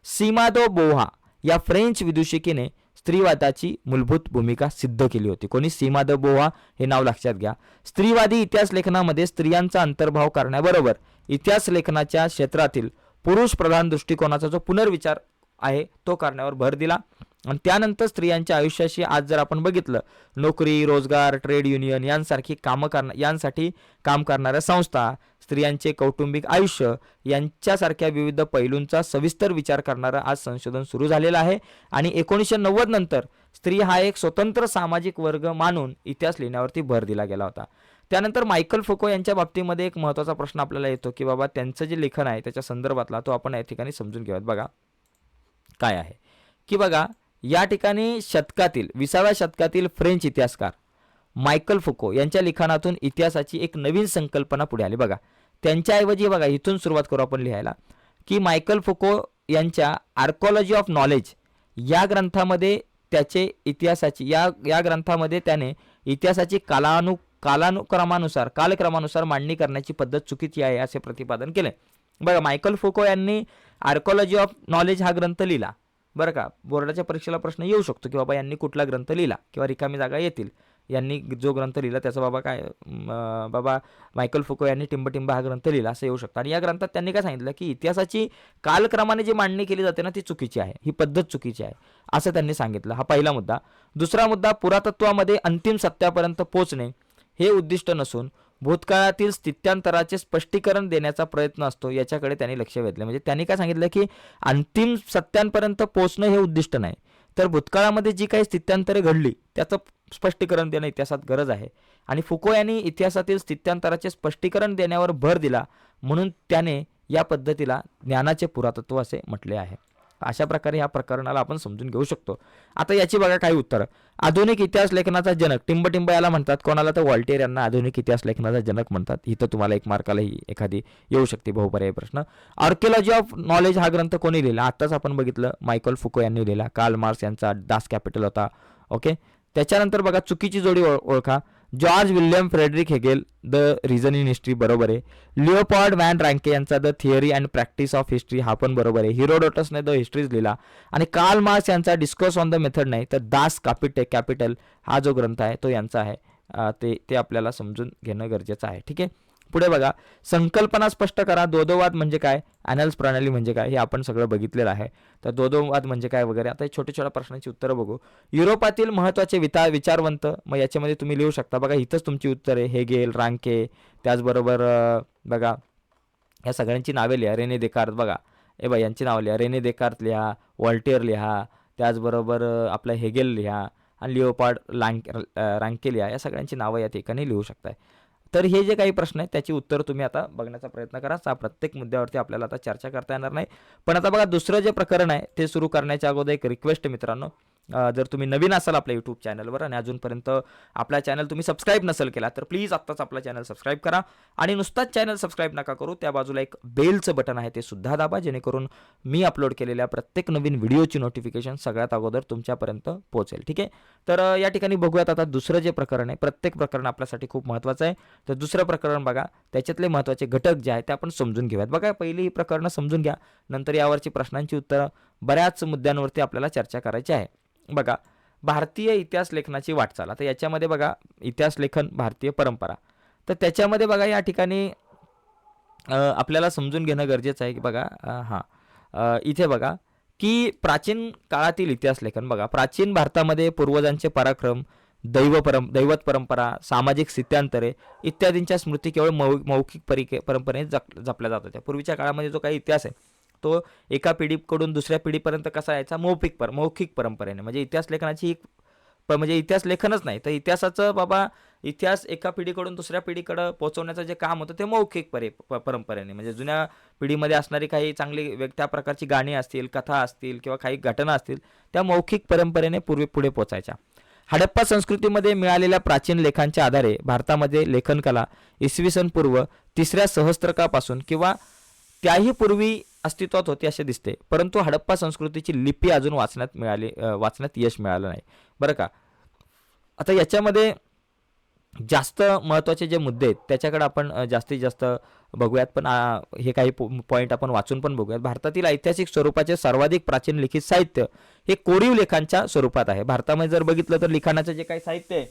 सीमा दो बोहा या फ्रेंच विदूषिकेने स्त्रीवादाची मूलभूत भूमिका सिद्ध केली होती. कोणी? सीमा दो बोहा, हे नाव लक्षात घ्या. स्त्रीवादी इतिहास लेखनामध्ये स्त्रियांचा अंतर्भाव करण्याबरोबर इतिहास लेखनाच्या क्षेत्रातील पुरुष प्रधान दृष्टिकोनाचा जो पुनर्विचार आहे तो करण्यावर भर दिला. आणि त्यानंतर स्त्रियांच्या आयुष्याशी आज जर आपण बघितलं, नोकरी, रोजगार, ट्रेड युनियन यांसारखी यांसाठी काम करणाऱ्या संस्था, स्त्रियांचे कौटुंबिक आयुष्य यांच्यासारख्या विविध पैलूंचा सविस्तर विचार करणारं आज संशोधन सुरू झालेलं आहे. आणि 1990 नंतर स्त्री हा एक स्वतंत्र सामाजिक वर्ग मानून इतिहास लिहिण्यावरती भर दिला गेला होता. त्यानंतर मायकल फुको यांच्या बाबतीमध्ये एक महत्त्वाचा प्रश्न आपल्याला येतो की बाबा त्यांचं जे लेखन आहे त्याच्या संदर्भातला तो आपण या ठिकाणी समजून घेऊयात. बघा काय आहे की बघा, या ठिकाणी 20व्या शतकातील फ्रेंच इतिहासकार मायकल फुको यांच्या लिखाणातून इतिहासाची एक नवीन संकल्पना पुढे आली. बघा, त्यांच्याऐवजी बघा इथून सुरुवात करू आपण लिहायला की मायकल फुको यांच्या आर्कॉलॉजी ऑफ नॉलेज या ग्रंथामध्ये त्याचे इतिहासाची या ग्रंथामध्ये त्याने इतिहासाची कालक्रमानुसार मांडणी करण्याची पद्धत चुकीची आहे असे प्रतिपादन केले. बघा, मायकल फुको यांनी आर्कॉलॉजी ऑफ नॉलेज हा ग्रंथ लिहिला. बरं का, बोर्डाच्या परीक्षेला प्रश्न येऊ शकतो की बाबा यांनी कुठला ग्रंथ लिहिला किंवा रिकामी जागा येतील. यांनी जो ग्रंथ लिहिला त्याचा बाबा काय, बाबा मायकल फुको यांनी टिंबटिंब हा ग्रंथ लिहिला असं येऊ शकतं. आणि या ग्रंथात त्यांनी काय सांगितलं की इतिहासाची कालक्रमाने जी मांडणी केली जाते ना ती चुकीची आहे, ही पद्धत चुकीची आहे असं त्यांनी सांगितलं. हा पहिला मुद्दा. दुसरा मुद्दा, पुरातत्वामध्ये अंतिम सत्यापर्यंत पोहोचणे हे उद्दिष्ट नसून भूतकाळातील स्थित्यांतराचे स्पष्टीकरण देण्याचा प्रयत्न असतो याच्याकडे त्यांनी लक्ष वेधले. म्हणजे त्यांनी काय सांगितलं की अंतिम सत्यांपर्यंत पोहोचणं हे उद्दिष्ट नाही, तर भूतकाळामध्ये जी काही स्थित्यांतरे घडली त्याचं स्पष्टीकरण देणं इतिहासात गरज आहे. आणि फुको यांनी इतिहासातील स्थित्यांतराचे स्पष्टीकरण देण्यावर भर दिला म्हणून त्याने या पद्धतीला ज्ञानाचे पुरातत्व असे म्हटले आहे. अशा प्रकारे ह्या प्रकरणाला आपण समजून घेऊ शकतो. आता याची बघा काही उत्तर. आधुनिक इतिहास लेखनाचा जनक टिंबटिंब याला म्हणतात. कोणाला? तर व्हॉल्टेअर यांना आधुनिक इतिहास लेखनाचा जनक म्हणतात. इथं तुम्हाला एक मार्काला ही एखादी येऊ शकते बहुपर्यायी प्रश्न. आर्किओलॉजी ऑफ नॉलेज हा ग्रंथ कोणी लिहिला? आताच आपण बघितलं मायकल फुको यांनी लिहिला. कार्ल मार्क्स यांचा दास कॅपिटल होता. ओके. त्याच्यानंतर बघा, चुकीची जोडी ओळखा. George William Frederick Hegel the reason in history बरोबर आहे. लिओपॉल्ड व्हॅन रँके यांचा the theory and practice of history हा पण बरोबर आहे. हिरोडोटसने द हिस्ट्रीज लिहिला. आणि कार्ल मार्क्स यांचा डिस्कोर्स ऑन द मेथड नाही तर दास कॅपिटल हा जो ग्रंथ आहे तो यांचा आहे. ते आपल्याला समजून घेणं गरजेचं आहे. ठीक आहे. पुढे बघा, संकल्पना स्पष्ट करा. दोदोवाद म्हणजे काय, ॲनल्स प्रणाली म्हणजे काय हे आपण सगळं बघितलेलं आहे. तर दोदोवाद म्हणजे काय वगैरे. आता छोट्या छोट्या प्रश्नांची उत्तरं बघू. युरोपातील महत्त्वाचे विचारवंत, मग याच्यामध्ये तुम्ही लिहू शकता. बघा इथंच तुमची उत्तर आहे. हेगेल, रांके, त्याचबरोबर बघा या सगळ्यांची नावे लिहा. रेने देकार्त, बघा यांची नावं लिहा. रेने देकार्त लिहा, व्हॉल्टेअर लिहा, त्याचबरोबर आपलं हेगेल लिहा आणि लिओपार्ड रांकेल या सगळ्यांची नावं या ठिकाणी लिहू शकताय. तर हे जे काही प्रश्न आहेत त्याची उत्तर तुम्ही आता बघण्याचा प्रयत्न करा. प्रत्येक मुद्द्यावरती आपल्याला आता चर्चा करता येणार नाही. पण आता बघा दुसरं जे प्रकरण आहे ते सुरू करण्याच्या अगोदर एक रिक्वेस्ट मित्रांनो, जर तुम्ही नवीन असाल आपल्या यूट्यूब चॅनलवर आणि अजूनपर्यंत आपला चॅनल तुम्ही सबस्क्राईब नसेल केला तर प्लीज आत्ताच आपला चॅनल सबस्क्राईब करा. आणि नुसताच चॅनल सबस्क्राईब नका करू, त्या बाजूला एक बेलचं बटन आहे ते सुद्धा दाबा, जेणेकरून मी अपलोड केलेल्या प्रत्येक नवीन व्हिडिओची नोटिफिकेशन सगळ्यात अगोदर तुमच्यापर्यंत पोहोचेल. ठीक आहे. तर या ठिकाणी बघूयात आता दुसरं जे प्रकरण आहे, प्रत्येक प्रकरण आपल्यासाठी खूप महत्त्वाचं आहे. तर दुसरं प्रकरण बघा, त्याच्यातले महत्त्वाचे घटक जे आहेत ते आपण समजून घेऊयात. बघा पहिली ही प्रकरणं समजून घ्या, नंतर यावरची प्रश्नांची उत्तरं, बऱ्याच मुद्द्यांवरती आपल्याला चर्चा करायची आहे. बघा भारतीय इतिहास लेखनाची वाटचाल. आता याच्यामध्ये बघा इतिहास लेखन भारतीय परंपरा, तर त्याच्यामध्ये बघा या ठिकाणी आपल्याला समजून घेणं गरजेचं आहे की बघा इथे बघा की प्राचीन काळातील इतिहास लेखन. बघा प्राचीन भारतामध्ये पूर्वजांचे पराक्रम, दैवत परंपरा, सामाजिक स्थित्यांतरे इत्यादींच्या स्मृती केवळ मौखिक परंपरेने जपल्या जात होत्या. पूर्वीच्या काळामध्ये जो काही इतिहास आहे तो एका पिढीकडून दुसऱ्या पिढीपर्यंत कसा यायचा, मौखिक परंपरेने. म्हणजे इतिहास लेखनाची म्हणजे इतिहास लेखनच नाही तर इतिहासाचं बाबा इतिहास एका पिढीकडून दुसऱ्या पिढीकडे पोहोचवण्याचं जे काम होतं ते मौखिक परंपरेने. म्हणजे जुन्या पिढीमध्ये असणारी काही चांगली त्या प्रकारची गाणी असतील, कथा असतील किंवा काही घटना असतील त्या मौखिक परंपरेने पुढे पोचायच्या. हडप्पा संस्कृतीमध्ये मिळालेल्या प्राचीन लेखांच्या आधारे भारतामध्ये लेखनकला इसवी सन पूर्व 3ऱ्या सहस्त्रकापासून किंवा त्याही पूर्वी अस्तित्वात होती असे दिसते. परंतु हडप्पा संस्कृतीची लिपी अजून वाचण्यात यश मिळालं नाही बरं का. आता याच्यामध्ये जास्त महत्त्वाचे जे मुद्दे आहेत त्याच्याकडे आपण जास्तीत जास्त बघूयात, पण हे काही पॉईंट आपण वाचून पण बघूयात. भारतातील ऐतिहासिक स्वरूपाचे सर्वाधिक प्राचीन लिखित साहित्य हे कोरीव लेखांच्या स्वरूपात आहे. भारतामध्ये जर बघितलं तर लिखाणाचं जे काही साहित्य आहे,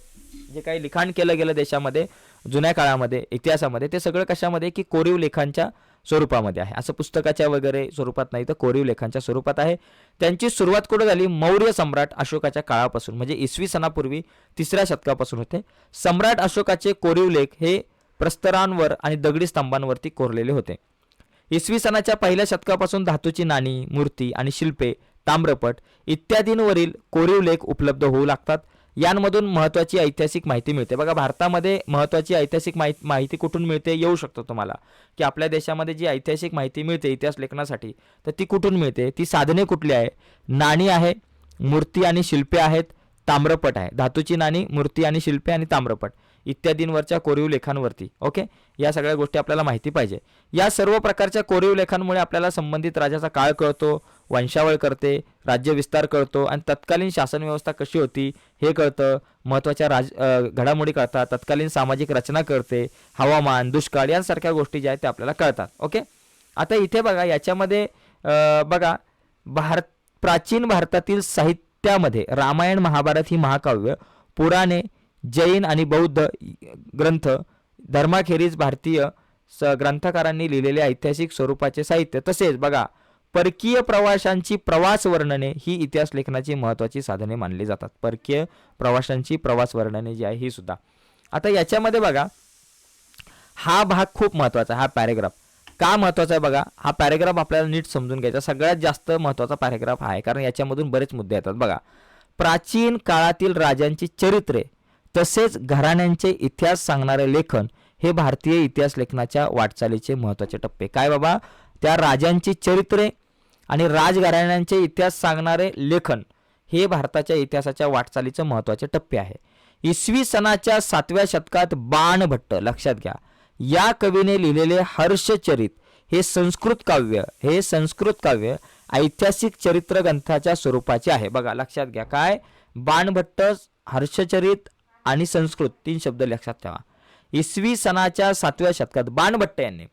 जे काही लिखाण केलं गेलं देशामध्ये जुन्या काळामध्ये इतिहासामध्ये, ते सगळं कशामध्ये की कोरीव लेखांच्या स्वरूपामध्ये आहे. असं पुस्तकाच्या वगैरे स्वरूपात नाही तर कोरीव लेखांच्या स्वरूपात आहे. त्यांची सुरुवात कुठे झाली, मौर्य सम्राट अशोकाच्या काळापासून, म्हणजे इसवी सनापूर्वी 3ऱ्या शतकापासून होते. सम्राट अशोकाचे कोरीव लेख हे प्रस्तरांवर आणि दगडी स्तंभांवरती कोरलेले होते. इसवी सनाच्या पहिल्या शतकापासून धातूची नाणी, मूर्ती आणि शिल्पे, ताम्रपट इत्यादींवरील कोरीव लेख उपलब्ध होऊ लागतात. यांमधून महत्त्वाची ऐतिहासिक माहिती मिळते. बघा भारतामध्ये महत्त्वाची ऐतिहासिक माहिती कुठून मिळते, येऊ शकतो तुम्हाला की आपल्या देशामध्ये जी ऐतिहासिक माहिती मिळते इतिहास लेखनासाठी तर ती कुठून मिळते, ती साधने कुठली आहे, नाणी आहे, मूर्ती आणि शिल्पे आहेत, ताम्रपट आहे. धातूची नाणी, मूर्ती आणि शिल्पे आणि ताम्रपट इत्यादींवरच्या कोरीव लेखांवरती. ओके, या सगळ्या गोष्टी आपल्याला माहिती पाहिजे. या सर्व प्रकारच्या कोरीव लेखांमुळे आपल्याला संबंधित राजाचा काळ कळतो, वंशावळ कळते, राज्य विस्तार कळतो आणि तत्कालीन शासन व्यवस्था कशी होती हे कळतं. महत्त्वाच्या घडामोडी कळतात, तत्कालीन सामाजिक रचना कळते, हवामान, दुष्काळ यांसारख्या गोष्टी ज्या आहेत त्या आपल्याला कळतात. ओके, आता इथे बघा याच्यामध्ये बघा प्राचीन भारतातील साहित्यामध्ये रामायण, महाभारत ही महाकाव्य, पुराणे, जैन आणि बौद्ध ग्रंथ, धर्माखेरीज भारतीय ग्रंथकारांनी लिहिलेले ऐतिहासिक स्वरूपाचे साहित्य, तसेच बघा परकीय प्रवाशांची प्रवास वर्णने ही इतिहास लेखनाची महत्त्वाची साधने मानली जातात. परकीय प्रवाशांची प्रवास वर्णने जी आहे ही सुद्धा. आता याच्यामध्ये बघा हा भाग खूप महत्त्वाचा आहे. हा पॅरेग्राफ का महत्त्वाचा आहे बघा, हा पॅरेग्राफ आपल्याला नीट समजून घ्यायचा. सगळ्यात जास्त महत्त्वाचा पॅरेग्राफ आहे कारण याच्यामधून बरेच मुद्दे येतात. बघा प्राचीन काळातील राजांची चरित्रे तसेच घराण्यांचे इतिहास सांगणारे लेखन हे भारतीय इतिहास लेखनाच्या वाटचालीचे महत्त्वाचे टप्पे. काय बाबा, त्या राजांची चरित्रे आणि राजघराण्यांचे इतिहास सांगणारे लेखन हे भारताच्या इतिहासाच्या वाटचालीचे महत्त्वाचे टप्पे आहे. इसवी सनाच्या 7व्या शतकात बाणभट्ट, लक्षात घ्या, या कवीने लिहिलेले हर्षचरित हे संस्कृत काव्य ऐतिहासिक चरित्र ग्रंथाच्या स्वरूपाचे आहे. बघा लक्षात घ्या, काय बाणभट्ट, हर्षचरित आणि संस्कृत 3 शब्द लक्षात ठेवा. इसवी सनाच्या 7व्या शतकात बाणभट्ट यांनी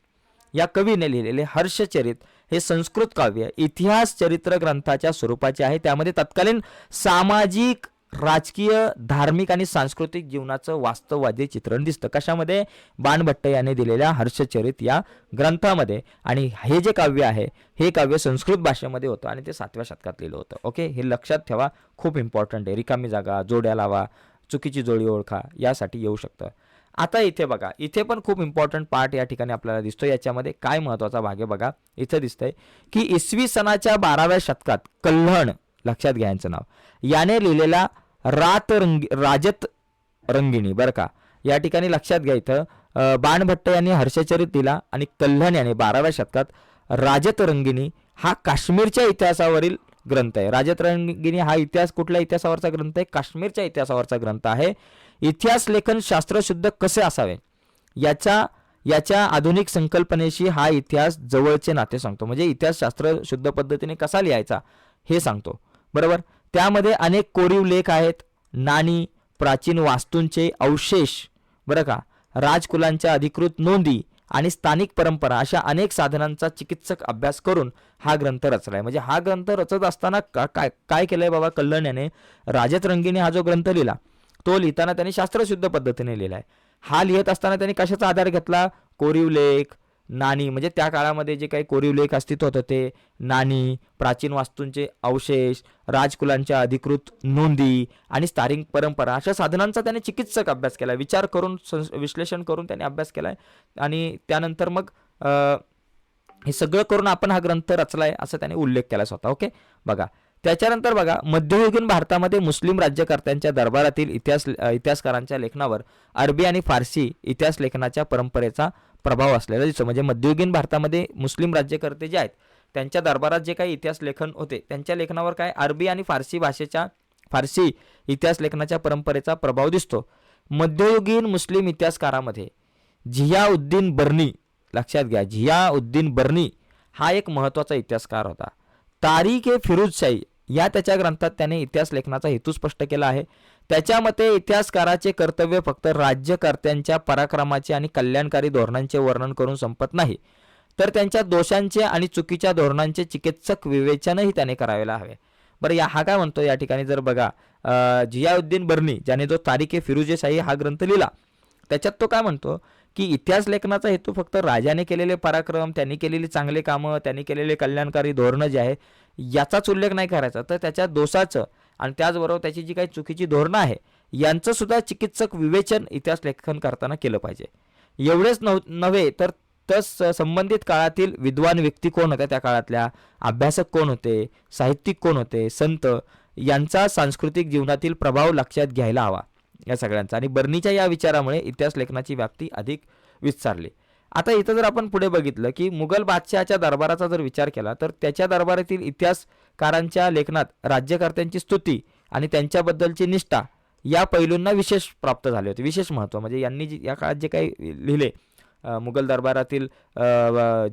या कवीने लिहिलेले हर्षचरित हे संस्कृत काव्य इतिहास चरित्र ग्रंथाच्या स्वरूपाचे आहे. त्यामध्ये तत्कालीन सामाजिक, राजकीय, धार्मिक आणि सांस्कृतिक जीवनाचं वास्तववादी चित्रण दिसतं. कशामध्ये, बाणभट्ट यांनी दिलेल्या हर्षचरित या ग्रंथामध्ये. आणि हे जे काव्य आहे हे काव्य संस्कृत भाषेमध्ये होतं आणि ते 7व्या शतकात लिहिलं होतं. ओके, हे लक्षात ठेवा, खूप इम्पॉर्टंट आहे. रिकामी जागा, जोड्या लावा, चुकीची जोडी ओळखा, यासाठी येऊ शकतं. आता इथे बघा, इथे पण खूप इम्पॉर्टंट पार्ट या ठिकाणी आपल्याला दिसतो. याच्यामध्ये काय महत्त्वाचा भाग आहे बघा, इथे दिसतंय की इसवी सनाच्या 12व्या शतकात कल्हण लक्षात घ्या यांचं नाव, याने लिहिलेला राजत रंगिणी बरं का. या ठिकाणी लक्षात घ्या इथं बाणभट्ट यांनी हर्षचरित दिला आणि कल्याण याने 12व्या शतकात राजत रंगिणी हा काश्मीरच्या इतिहासावरील ग्रंथ आहे. राजत रंगिणी हा इतिहास कुठल्या इतिहासावरचा ग्रंथ आहे? काश्मीरच्या इतिहासावरचा ग्रंथ आहे. इतिहास लेखन शास्त्रशुद्ध कसे असावे याच्या आधुनिक संकल्पनेशी हा इतिहास जवळचे नाते सांगतो. म्हणजे इतिहास शास्त्र शुद्ध पद्धतीने कसा लिहायचा हे सांगतो, बरोबर. त्यामध्ये अनेक कोरीव लेख आहेत, नाणी, प्राचीन वास्तूंचे अवशेष बरं का, राजकुलांच्या अधिकृत नोंदी आणि स्थानिक परंपरा अशा अनेक साधनांचा चिकित्सक अभ्यास करून हा ग्रंथ रचलाय. म्हणजे हा ग्रंथ रचत असताना काय केलंय बाबा कल्याण याने? राजत रंगीने हा जो ग्रंथ लिहिला तो लिहिताना त्यांनी शास्त्रशुद्ध पद्धतीने लिहिलाय. हा लिहित असताना त्यांनी कशाचा आधार घेतला? कोरीव लेख, नाणी, म्हणजे त्या काळामध्ये जे काही कोरीव लेख अस्तित्वात होते, नाणी, प्राचीन वास्तूंचे अवशेष, राजकुलांच्या अधिकृत नोंदी आणि स्थानिक परंपरा अशा साधनांचा त्याने चिकित्सक अभ्यास केला. विचार करून विश्लेषण करून त्याने अभ्यास केलाय आणि त्यानंतर मग हे सगळं करून आपण हा ग्रंथ रचलाय असं त्याने उल्लेख केला स्वतः. ओके, बघा त्याच्यानंतर बघा मध्ययुगीन भारतामध्ये मुस्लिम राज्यकर्त्यांच्या दरबारातील इतिहासकारांच्या लेखनावर अरबी आणि फारसी इतिहास लेखनाच्या परंपरेचा प्रभाव असलेला दिसतो. म्हणजे मध्ययुगीन भारतामध्ये मुस्लिम राज्यकर्ते जे आहेत त्यांच्या दरबारात जे काही इतिहास लेखन होते त्यांच्या लेखनावर काय अरबी आणि फारसी इतिहास लेखनाच्या परंपरेचा प्रभाव दिसतो. मध्ययुगीन मुस्लिम इतिहासकारामध्ये झियाउद्दीन बर्नी, लक्षात घ्या झियाउद्दीन बर्नी हा एक महत्त्वाचा इतिहासकार होता. तारीख-ए-फिरोजशाही या त्याच्या ग्रंथात त्याने इतिहास लेखनाचा हेतू स्पष्ट केला आहे. त्याच्या मते इतिहासकाराचे कर्तव्य फक्त राज्यकर्त्यांच्या पराक्रमाचे आणि कल्याणकारी धोरणांचे वर्णन करून संपत नाही, तर त्यांच्या दोषांचे आणि चुकीच्या धोरणांचे चिकित्सक विवेचनही त्याने करायला हवे. बरं, हा काय म्हणतो या ठिकाणी जर बघा झियाउद्दीन बर्नी ज्याने जो तारीख-ए-फिरोजशाही हा ग्रंथ लिहिला त्याच्यात तो काय म्हणतो की इतिहास लेखनाचा हेतू फक्त राजाने केलेले पराक्रम, त्यांनी केलेली चांगले कामं, त्यांनी केलेले कल्याणकारी धोरणं जे आहे याचाच उल्लेख नाही करायचा, तर त्याच्या दोषाचं आणि त्याचबरोबर त्याची जी काही चुकीची धोरणं आहे यांचं सुद्धा चिकित्सक विवेचन इतिहास लेखन करताना केलं पाहिजे. एवढेच नव्हे तर संबंधित काळातील विद्वान व्यक्ती कोण होत्या, त्या काळातल्या अभ्यासक कोण होते, साहित्यिक कोण होते, संत यांचा सांस्कृतिक जीवनातील प्रभाव लक्षात घ्यायला हवा या सगळ्यांचा. आणि बर्नीच्या या विचारामुळे इतिहास लेखनाची व्याप्ती अधिक विस्तारली. आता इथं जर आपण पुढे बघितलं की मुघल बादशहाच्या दरबाराचा जर विचार केला तर त्याच्या दरबारातील इतिहासकारांच्या लेखनात राज्यकर्त्यांची स्तुती आणि त्यांच्याबद्दलची निष्ठा या पैलूंना विशेष प्राप्त झाले होते, विशेष महत्त्व. म्हणजे यांनी या काळात जे काही लिहिले मुघल दरबारातील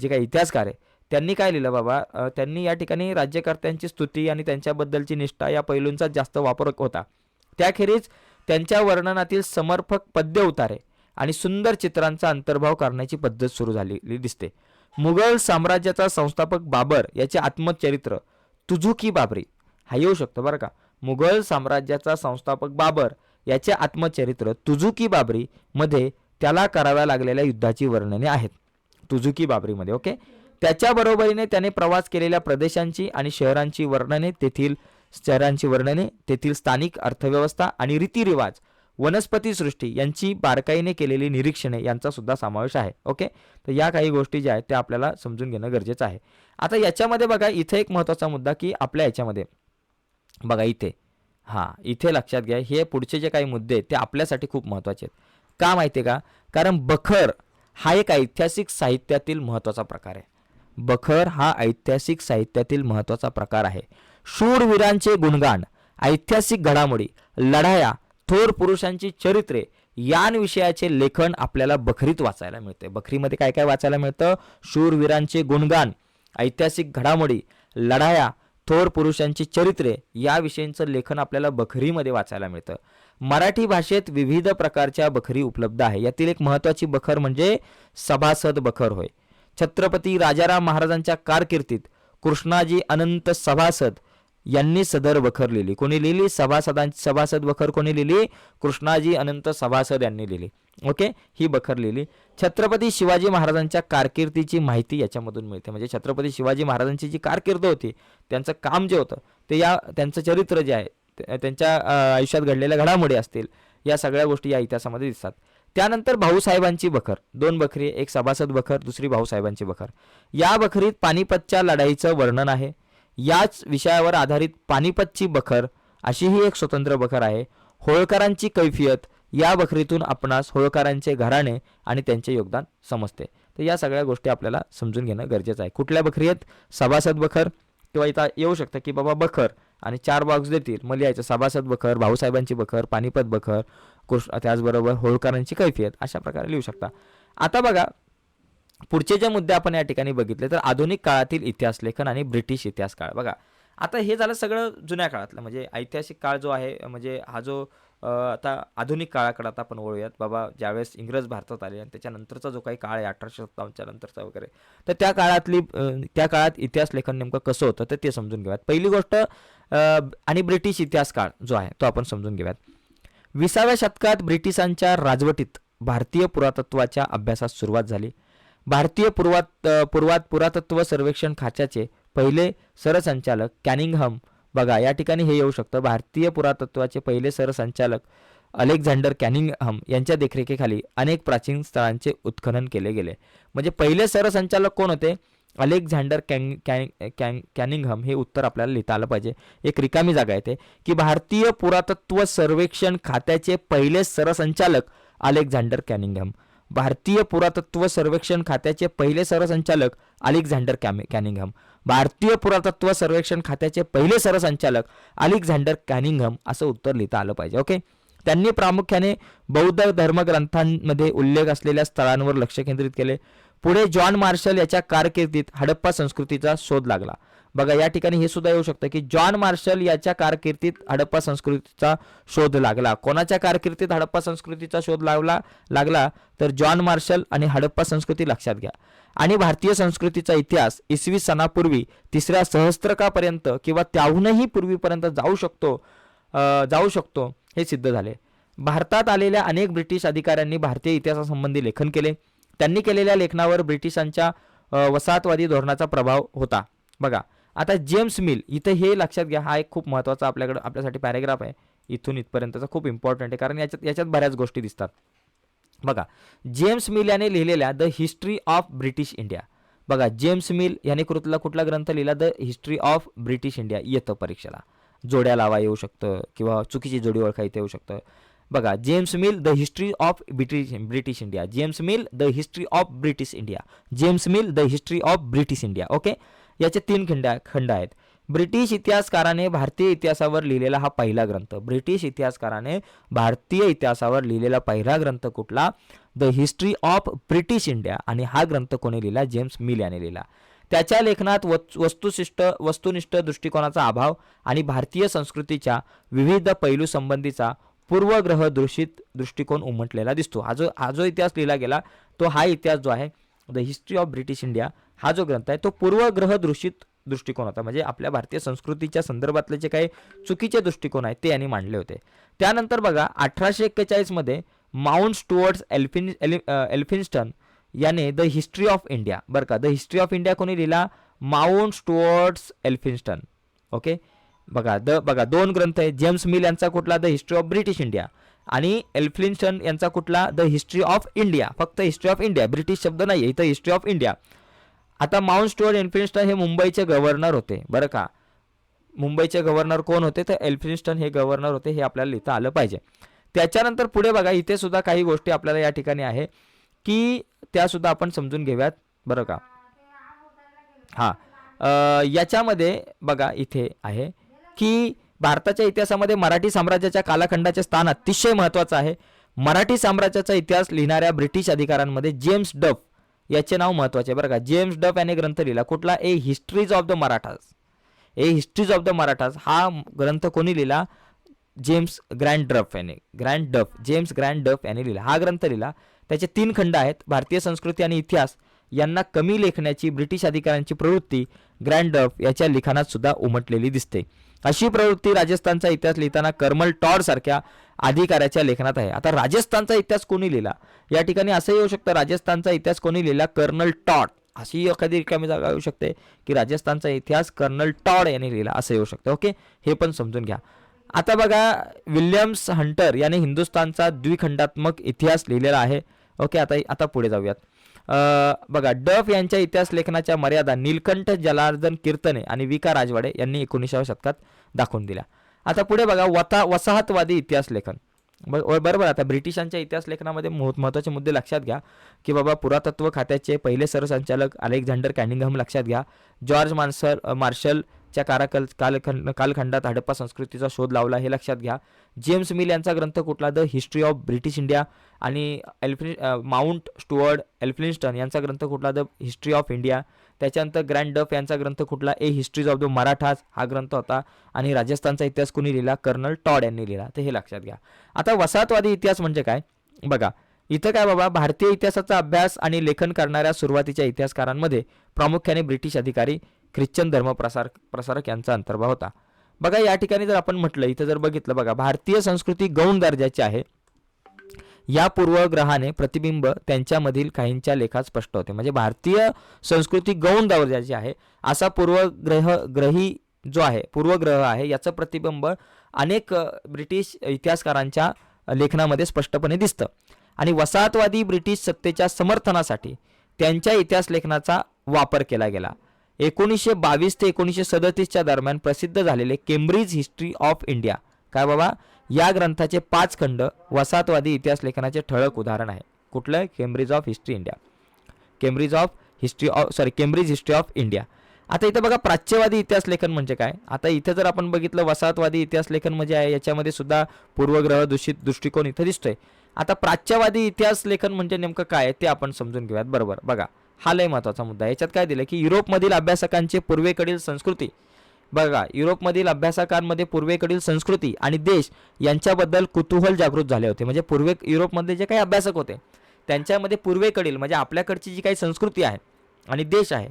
जे काही इतिहासकार आहे त्यांनी काय लिहिलं बाबा, त्यांनी या ठिकाणी राज्यकर्त्यांची स्तुती आणि त्यांच्याबद्दलची निष्ठा या पैलूंचा जास्त वापर होता. त्याखेरीज त्यांच्या वर्णनातील समर्पक पद्य उतारे आणि सुंदर चित्रांचा अंतर्भाव करण्याची पद्धत सुरू झालेली दिसते. मुघल साम्राज्याचा संस्थापक बाबर याचे आत्मचरित्र तुझुकी बाबरी हा येऊ शकतो बरं का. मुघल साम्राज्याचा संस्थापक बाबर याचे आत्मचरित्र तुझुकी बाबरी मध्ये त्याला कराव्या लागलेल्या युद्धाची वर्णने आहेत तुझुकी बाबरीमध्ये. ओके, त्याच्या बरोबरीने त्याने प्रवास केलेल्या प्रदेशांची आणि शहरांची वर्णने, तेथील स्थानिक अर्थव्यवस्था आणि रीतिरिवाज, वनस्पती सृष्टी यांची बारकाईने केलेली निरीक्षणे यांचा सुद्धा समावेश आहे. ओके, तर या काही गोष्टी ज्या आहेत त्या आपल्याला समजून घेणं गरजेचं आहे. आता याच्यामध्ये बघा इथे एक महत्त्वाचा मुद्दा की आपल्या याच्यामध्ये बघा इथे लक्षात घ्या, हे पुढचे जे काही मुद्दे आहेत ते आपल्यासाठी खूप महत्त्वाचे आहेत. का माहिती आहे का? कारण बखर हा एक ऐतिहासिक साहित्यातील महत्त्वाचा प्रकार आहे. बखर हा ऐतिहासिक साहित्यातील महत्त्वाचा प्रकार आहे. शूरवीरांचे गुणगान, ऐतिहासिक घडामोडी, लढाया, थोर पुरुषांची चरित्रे यांविषयाचे लेखन आपल्याला बखरीत वाचायला मिळते. बखरीमध्ये काय काय वाचायला मिळतं? शूरवीरांचे गुणगान, ऐतिहासिक घडामोडी, लढाया, थोर पुरुषांची चरित्रे याविषयींचं लेखन आपल्याला बखरीमध्ये वाचायला मिळतं. मराठी भाषेत विविध प्रकारच्या बखरी उपलब्ध आहे. यातील एक महत्त्वाची बखर म्हणजे सभासद बखर होय. छत्रपती राजाराम महाराजांच्या कारकिर्दीत कृष्णाजी अनंत सभासद यांनी सदर बखर लिहिली. कोणी लिहिली? सभासद बखर कोणी लिहिली? कृष्णाजी अनंत सभासद यांनी लिहिली. ओके, ही बखर लिहिली. छत्रपती शिवाजी महाराजांच्या कारकिर्दीची माहिती याच्यामधून मिळते. म्हणजे छत्रपती शिवाजी महाराजांची जी कारकीर्द होती, त्यांचं काम जे होतं ते त्यांचं चरित्र जे आहे, त्यांच्या आयुष्यात घडलेल्या घडामोडी असतील, या सगळ्या गोष्टी या इतिहासामध्ये दिसतात. त्यानंतर भाऊसाहेबांची बखर, 2 बखरी, एक सभासद बखर, दुसरी भाऊसाहेबांची बखर. या बखरीत पानिपतच्या लढाईचं वर्णन आहे. याच विषयावर आधारित पानिपतची बखर अशी ही एक स्वतंत्र बखर आहे. होळकरांची कैफियत या बखरीतून आपणास होळकरांचे घराणे आणि त्यांचे योगदान समजते. तर या सगळ्या गोष्टी आपल्याला समजून घेणं गरजेचं आहे. कुठल्या बखरी आहेत? सभासद बखर, किंवा इथं येऊ शकतं की बाबा बखर आणि 4 बॉक्स देतील, मग लिहायचं सभासद बखर, भाऊसाहेबांची बखर, पानिपत बखर, त्याचबरोबर होळकरांची कैफियत, अशा प्रकारे लिहू शकता. आता बघा पुढचे जे मुद्दे आपण या ठिकाणी बघितले तर आधुनिक काळातील इतिहास लेखन आणि ब्रिटिश इतिहास काळ. बघा आता हे झालं सगळं जुन्या काळातलं, म्हणजे ऐतिहासिक काळ जो आहे, म्हणजे हा जो आता आधुनिक काळाकडे आता आपण वळूयात. बाबा ज्यावेळेस इंग्रज भारतात आले आणि त्याच्यानंतरचा जो काही काळ आहे 1857च्या नंतरचा वगैरे, तर त्या काळात इतिहास लेखन नेमकं कसं होतं तर ते समजून घेऊयात. पहिली गोष्ट आणि ब्रिटिश इतिहास काळ जो आहे तो आपण समजून घेऊयात. 20व्या शतकात ब्रिटिशांच्या राजवटीत भारतीय पुरातत्वाच्या अभ्यासास सुरुवात झाली. भारतीय पुरातत्व सर्वेक्षण खात्याचे पहिले सरसंचालक कॅनिंगहम, बघा या ठिकाणी हे येऊ शकतं, भारतीय पुरातत्वाचे पहिले सरसंचालक अलेक्झांडर कॅनिंगहम यांच्या देखरेखीखाली अनेक प्राचीन स्थळांचे उत्खनन केले गेले. म्हणजे पहिले सरसंचालक कोण होते? अलेक्झांडर कॅनिंगहम. हे उत्तर आपल्याला लिहिता आलं पाहिजे. एक रिकामी जागा येते की भारतीय पुरातत्व सर्वेक्षण खात्याचे पहिले सरसंचालक अलेक्झांडर कॅनिंगहम. भारतीय पुरातत्व सर्वेक्षण खात्याचे पहिले सरसंचालक अलेक्झांडर कॅनिंगहम. भारतीय पुरातत्व सर्वेक्षण खात्याचे पहिले सरसंचालक अलेक्झांडर कॅनिंगहम असं उत्तर लिहिता आलं पाहिजे. ओके. त्यांनी प्रामुख्याने बौद्ध धर्मग्रंथांमध्ये उल्लेख असलेल्या स्थळांवर लक्ष केंद्रित केले. पुढे जॉन मार्शल याच्या कारकिर्दीत हडप्पा संस्कृतीचा शोध लागला. बघा या ठिकाणी हे सुद्धा येऊ शकतं की जॉन मार्शल याच्या कारकिर्दीत हडप्पा संस्कृतीचा शोध लागला. कोणाच्या कारकिर्दीत हडप्पा संस्कृतीचा शोध लागला तर जॉन मार्शल आणि हडप्पा संस्कृती लक्षात घ्या. आणि भारतीय संस्कृतीचा इतिहास इसवी सनापूर्वी 3ऱ्या सहस्त्रकापर्यंत किंवा त्याहूनही पूर्वीपर्यंत जाऊ शकतो हे सिद्ध झाले. भारतात आलेल्या अनेक ब्रिटिश अधिकाऱ्यांनी भारतीय इतिहासासंबंधी लेखन केले. त्यांनी केलेल्या लेखनावर ब्रिटिशांच्या वसाहतवादी धोरणाचा प्रभाव होता. बघा आता जेम्स मिल, इथं हे लक्षात घ्या, हा एक खूप महत्त्वाचा आपल्यासाठी पॅरेग्राफ आहे. इथून इथपर्यंतचा खूप इम्पॉर्टंट आहे कारण याच्यात बऱ्याच गोष्टी दिसतात. बघा जेम्स मिल याने लिहिलेल्या the history of British India. बघा जेम्स मिल याने कुठला ग्रंथ लिहिला? The history of British India. येतं परीक्षेला, जोड्या लावा येऊ शकतं किंवा चुकीची जोडी ओळखा इथे येऊ शकतं. बघा James mill the history of British India. James mill the history of British India. James mill the history of British India. Okay. याचे 3 खंड आहेत. ब्रिटिश इतिहासकाराने भारतीय इतिहासावर लिहिलेला हा पहिला ग्रंथ. ब्रिटिश इतिहासकाराने भारतीय इतिहासावर लिहिलेला पहिला ग्रंथ कुठला? The history of British India. आणि हा ग्रंथ कोणी लिहिला? जेम्स मिल याने लिहिला. त्याच्या लेखनात वस्तुनिष्ठ दृष्टिकोनाचा अभाव आणि भारतीय संस्कृतीच्या विविध पैलू संबंधीचा पूर्वग्रह दूषित दृष्टिकोन उमटलेला दिसतो. हा जो इतिहास लिहिला गेला तो हा इतिहास जो आहे the history of British India हा जो ग्रंथ आहे तो पूर्वग्रह दूषित दृष्टिकोन होता. म्हणजे आपल्या भारतीय संस्कृतीच्या संदर्भातले जे काही चुकीचे दृष्टिकोन आहेत ते यांनी मांडले होते. त्यानंतर बघा 1841 मध्ये माउंट स्टुअर्ट एल्फिन्स्टन याने द हिस्ट्री ऑफ इंडिया, बरं का, द हिस्ट्री ऑफ इंडिया कोणी लिहिला? Mount Stuart Elphinstone. ओके. बघा 2 ग्रंथ आहे. जेम्स मिल यांचा कुठला? The history of British India. आणि एल्फिन्स्टन यांचा कुठला? The history of India. फक्त हिस्ट्री ऑफ इंडिया, ब्रिटिश शब्द नाही इथं, हिस्ट्री ऑफ इंडिया. आता माउंट स्टुअर्ट एल्फिन्स्टन हे मुंबईचे गव्हर्नर होते, बरं का. मुंबईचे गव्हर्नर कोण होते? तर एल्फिन्स्टन हे गव्हर्नर होते. हे आपल्याला लिहिता आलं पाहिजे. त्याच्यानंतर पुढे बघा इथे सुद्धा काही गोष्टी आपल्याला या ठिकाणी आहे की त्या सुद्धा आपण समजून घेऊयात, बरं का. याच्यामध्ये बघा इथे आहे की भारताच्या इतिहासामध्ये मराठी साम्राज्याच्या कालखंडाचे स्थान अतिशय महत्त्वाचं आहे. मराठी साम्राज्याचा इतिहास लिहिणाऱ्या ब्रिटिश अधिकाऱ्यांमध्ये जेम्स डफ याचे नाव महत्त्वाचे, बरं का. जेम्स डफ याने ग्रंथ लिहिला कुठला? A histories of the Marathas. A histories of the Marathas हा ग्रंथ कोणी लिहिला? जेम्स ग्रँड डफ याने लिहिला. हा ग्रंथ लिहिला. त्याचे 3 खंड आहेत. भारतीय संस्कृती आणि इतिहास यांना कमी लेखण्याची ब्रिटिश अधिकाऱ्यांची प्रवृत्ती ग्रँड डफ याच्या लिखाणात सुद्धा उमटलेली दिसते. अशी प्रवृत्ती राजस्थानचा इतिहास लिहिताना कर्नल टॉड सारख्या अधिकाऱ्याच्या लेखनात आहे. आता राजस्थानचा इतिहास कोणी लिहिला? या ठिकाणी असं येऊ शकतं राजस्थानचा इतिहास कोणी लिहिला? Colonel Tod. अशी एखादी रिकामी जागा येऊ शकते की राजस्थानचा इतिहास कर्नल टॉड यांनी लिहिला असं येऊ शकतं. ओके. हे पण समजून घ्या. आता बघा विल्यम्स हंटर याने हिंदुस्थानचा द्विखंडात्मक इतिहास लिहिलेला आहे. ओके. आता पुढे जाऊयात. बघा डफ यांच्या इतिहास लेखनाच्या मर्यादा नीलकंठ जनार्दन कीर्तने आणि विका राजवाडे यांनी 19व्या शतकात दाखवून दिल्या. आता पुढे बघा वसाहतवादी इतिहास लेखन. बरोबर. आता ब्रिटिशांच्या इतिहास लेखनामध्ये महत्त्वाचे मुद्दे लक्षात घ्या की बाबा पुरातत्व खात्याचे पहिले सरसंचालक अलेक्झांडर कॅनिंगहम लक्षात घ्या. जॉर्ज मार्शलच्या कालखंडात हडप्पा संस्कृतीचा शोध लावला हे लक्षात घ्या. जेम्स मिल यांचा ग्रंथ कुठला, the history of British India. आणि माउंट स्टुअर्ट एल्फिन्स्टन यांचा ग्रंथ कुठला, द हिस्ट्री ऑफ इंडिया. त्याच्यानंतर ग्रँड डफ यांचा ग्रंथ कुठला, a histories of the Marathas हा ग्रंथ होता. आणि राजस्थानचा इतिहास कुणी लिहिला, कर्नल टॉड यांनी लिहिला. तर हे लक्षात घ्या. आता वसाहतवादी इतिहास म्हणजे काय बघा. इथं काय बाबा, भारतीय इतिहासाचा अभ्यास आणि लेखन करणाऱ्या सुरुवातीच्या इतिहासकारांमध्ये प्रामुख्याने ब्रिटिश अधिकारी, ख्रिश्चन धर्म प्रसारक यांचा अंतर्भाव होता. बघा या ठिकाणी जर आपण म्हटलं, इथं जर बघितलं बघा, भारतीय संस्कृती गौण दर्जाची आहे या पूर्वग्रहाने प्रतिबिंब त्यांच्यामधील काहींच्या लेखात स्पष्ट होते. म्हणजे भारतीय संस्कृती गौण दर्जाची आहे असा पूर्वग्रह आहे याचं प्रतिबिंब अनेक ब्रिटिश इतिहासकारांच्या लेखनामध्ये स्पष्टपणे दिसतं. आणि वसाहतवादी ब्रिटिश सत्तेच्या समर्थनासाठी त्यांच्या इतिहास लेखनाचा वापर केला गेला. 1922 ते 1937च्या दरम्यान प्रसिद्ध झालेले केम्ब्रिज हिस्ट्री ऑफ इंडिया काय बाबा, या ग्रंथाचे 5 खंड वसाहतवादी इतिहास लेखनाचे ठळक उदाहरण आहे. कुठलं, केम्ब्रिज हिस्ट्री ऑफ इंडिया. आता इथं बघा प्राच्यवादी इतिहास लेखन म्हणजे काय. आता इथं जर आपण बघितलं वसाहतवादी इतिहास लेखन म्हणजे आहे, याच्यामध्ये सुद्धा पूर्वग्रह दूषित दृष्टिकोन इथं दिसतोय. आता प्राच्यवादी इतिहास लेखन म्हणजे नेमकं काय ते आपण समजून घेऊयात. बरोबर. बघा हा लय महत्वाचा मुद्दा आहे. याच्यात काय दिलं की युरोपमधील अभ्यासकांचे पूर्वेकडील संस्कृती, बघा युरोपमधील अभ्यासकांमध्ये पूर्वेकडील संस्कृती आणि देश यांच्याबद्दल कुतूहल जागृत झाले होते. म्हणजे युरोपमधले जे काही अभ्यासक होते त्यांच्यामध्ये पूर्वेकडील म्हणजे आपल्याकडची जी काही संस्कृती आहे आणि देश आहे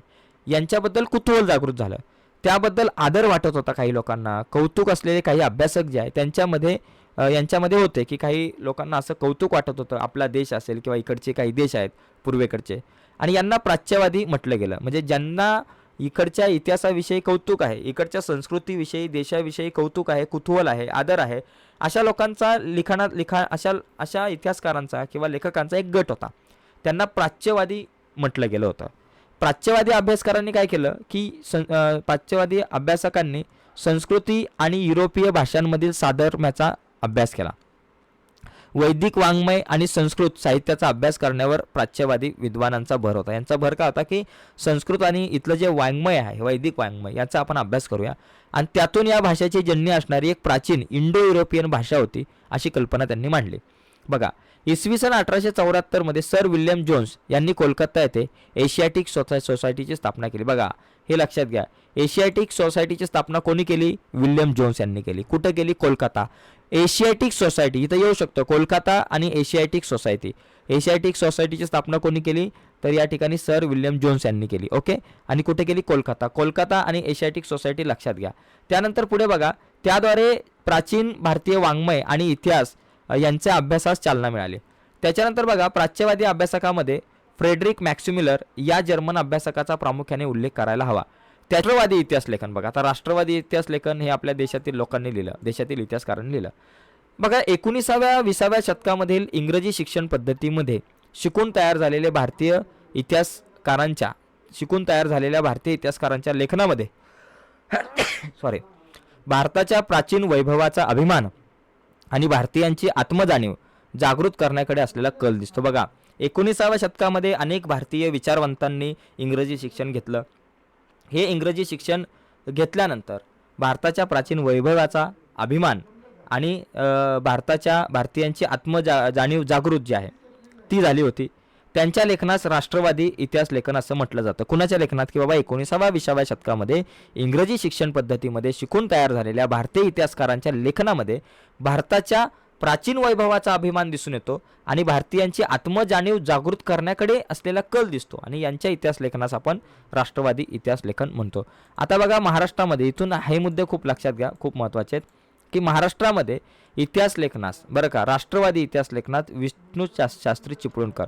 यांच्याबद्दल कुतूहल जागृत झालं. त्याबद्दल आदर वाटत होता काही लोकांना. कौतुक असलेले काही अभ्यासक जे आहे यांच्यामध्ये होते की काही लोकांना असं कौतुक वाटत होतं, आपला देश असेल किंवा इकडचे काही देश आहेत पूर्वेकडचे, आणि यांना प्राच्यवादी म्हटलं गेलं. म्हणजे ज्यांना इकडच्या इतिहासाविषयी कौतुक आहे, इकडच्या संस्कृतीविषयी, देशाविषयी कौतुक आहे, कुतूहल आहे, आदर आहे, अशा लोकांचा अशा इतिहासकारांचा किंवा लेखकांचा एक गट होता. त्यांना प्राच्यवादी म्हटलं गेलं होतं. प्राच्यवादी अभ्यासकारांनी काय केलं की प्राच्यवादी अभ्यासकांनी संस्कृती आणि युरोपीय भाषांमधील साधर्म्याचा अभ्यास केला. वैदिक वाङ्मय आणि संस्कृत साहित्याचा अभ्यास करण्यावर प्राच्यवादी विद्वानांचा भर होता. यांचा भर का होता की संस्कृत आणि इथलं जे वाङ्मय आहे, वैदिक वाङ्मय, याचा आपण अभ्यास करूया आणि त्यातून या भाषेची जन्य असणारी एक प्राचीन इंडो युरोपियन भाषा होती अशी कल्पना त्यांनी मांडली. बघा इसवी सन 1874 मध्ये सर विल्यम जोन्स यांनी कोलकाता येथे एशियाटिक सोसायटीची स्थापना केली. बघा हे लक्षात घ्या, एशियाटिक सोसायटीची स्थापना कोणी केली, विल्यम जोन्स यांनी केली. कुठं केली, कोलकाता. एशियाटिक सोसायटी इथं येऊ शकतो, कोलकाता आणि एशियाटिक सोसायटी. एशियाटिक सोसायटीची स्थापना कोणी केली, तर या ठिकाणी सर विल्यम जोन्स यांनी केली. ओके. आणि कुठे केली, कोलकाता आणि एशियाटिक सोसायटी लक्षात घ्या. त्यानंतर पुढे बघा, त्याद्वारे प्राचीन भारतीय वाङ्मय आणि इतिहास यांच्या अभ्यासास चालना मिळाली. त्याच्यानंतर बघा प्राच्यवादी अभ्यासकामध्ये फ्रेडरिक मॅक्सिमिलर या जर्मन अभ्यासकाचा प्रामुख्याने उल्लेख करायला हवा. राष्ट्रवादी इतिहास लेखन, बघा आता राष्ट्रवादी इतिहास लेखन हे आपल्या देशातील लोकांनी लिहिलं, देशातील इतिहासकारांनी लिहिलं. बघा 19व्या-20व्या शतकामधील इंग्रजी शिक्षण पद्धतीमध्ये शिकून तयार झालेल्या भारतीय इतिहासकारांच्या लेखनामध्ये भारताच्या प्राचीन वैभवाचा अभिमान आणि भारतीयांची आत्मजाणीव जागृत करण्याकडे असलेला कल दिसतो. बघा 19व्या शतकामध्ये अनेक भारतीय विचारवंतांनी इंग्रजी शिक्षण घेतलं. हे इंग्रजी शिक्षण घेतल्यानंतर भारताच्या प्राचीन वैभवाचा अभिमान आणि भारतीयांची आत्मजाणीव जागृत जी आहे ती झाली होती. त्यांच्या लेखनास राष्ट्रवादी इतिहास लेखन असं म्हटलं जातं. कुणाच्या लेखनात की बाबा 19व्या-20व्या शतकामध्ये इंग्रजी शिक्षण पद्धतीमध्ये शिकून तयार झालेल्या भारतीय इतिहासकारांच्या लेखनामध्ये भारताच्या प्राचीन वैभवाचा अभिमान दिसून येतो आणि भारतीयांची आत्मजाणीव जागृत करण्याकडे असलेला कल दिसतो आणि यांच्या इतिहास लेखनास आपण राष्ट्रवादी इतिहास लेखन म्हणतो. आता बघा महाराष्ट्रामध्ये, इथून हे मुद्दे खूप लक्षात घ्या, खूप महत्त्वाचे आहेत की महाराष्ट्रामध्ये इतिहास लेखनास बरं का राष्ट्रवादी इतिहास लेखनात विष्णू शास्त्री चिपळूणकर,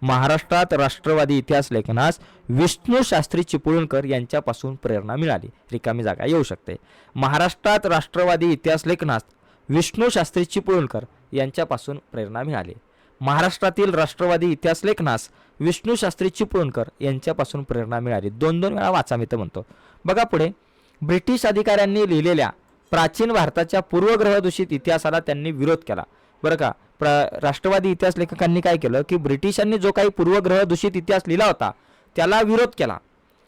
महाराष्ट्रात राष्ट्रवादी इतिहास लेखनास विष्णू शास्त्री चिपळूणकर यांच्यापासून प्रेरणा मिळाली. रिकामी जागा येऊ शकते. महाराष्ट्रात राष्ट्रवादी इतिहास लेखनास विष्णू शास्त्री चिपळूणकर यांच्यापासून प्रेरणा मिळाली. महाराष्ट्रातील राष्ट्रवादी इतिहास लेखनास विष्णू शास्त्री चिपळूणकर यांच्यापासून प्रेरणा मिळाली. 2-2 वेळा वाचा मी तर म्हणतो. बघा पुढे, ब्रिटिश अधिकाऱ्यांनी लिहिलेल्या प्राचीन भारताच्या पूर्वग्रहदूषित इतिहासाला त्यांनी विरोध केला. बरं का, राष्ट्रवादी इतिहास लेखकांनी काय केलं की ब्रिटिशांनी जो काही पूर्वग्रह दूषित इतिहास लिहिला होता त्याला विरोध केला.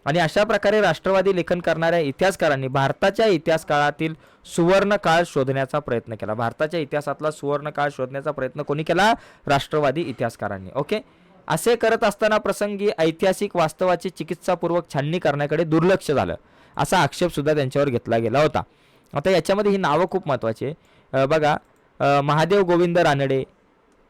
आणि अशा प्रकारे राष्ट्रवादी लेखन करणाऱ्या इतिहासकारांनी भारताच्या इतिहास काळातील सुवर्ण काळ शोधण्याचा प्रयत्न केला. भारताच्या इतिहासातला सुवर्ण काळ शोधण्याचा प्रयत्न कोणी केला? राष्ट्रवादी इतिहासकारांनी. ओके, असे करत असताना प्रसंगी ऐतिहासिक वास्तवाची चिकित्सापूर्वक छाननी करण्याकडे दुर्लक्ष झालं असा आक्षेप सुद्धा त्यांच्यावर घेतला गेला होता. आता याच्यामध्ये ही नावं खूप महत्त्वाची आहे. बघा, महादेव गोविंद रानडे,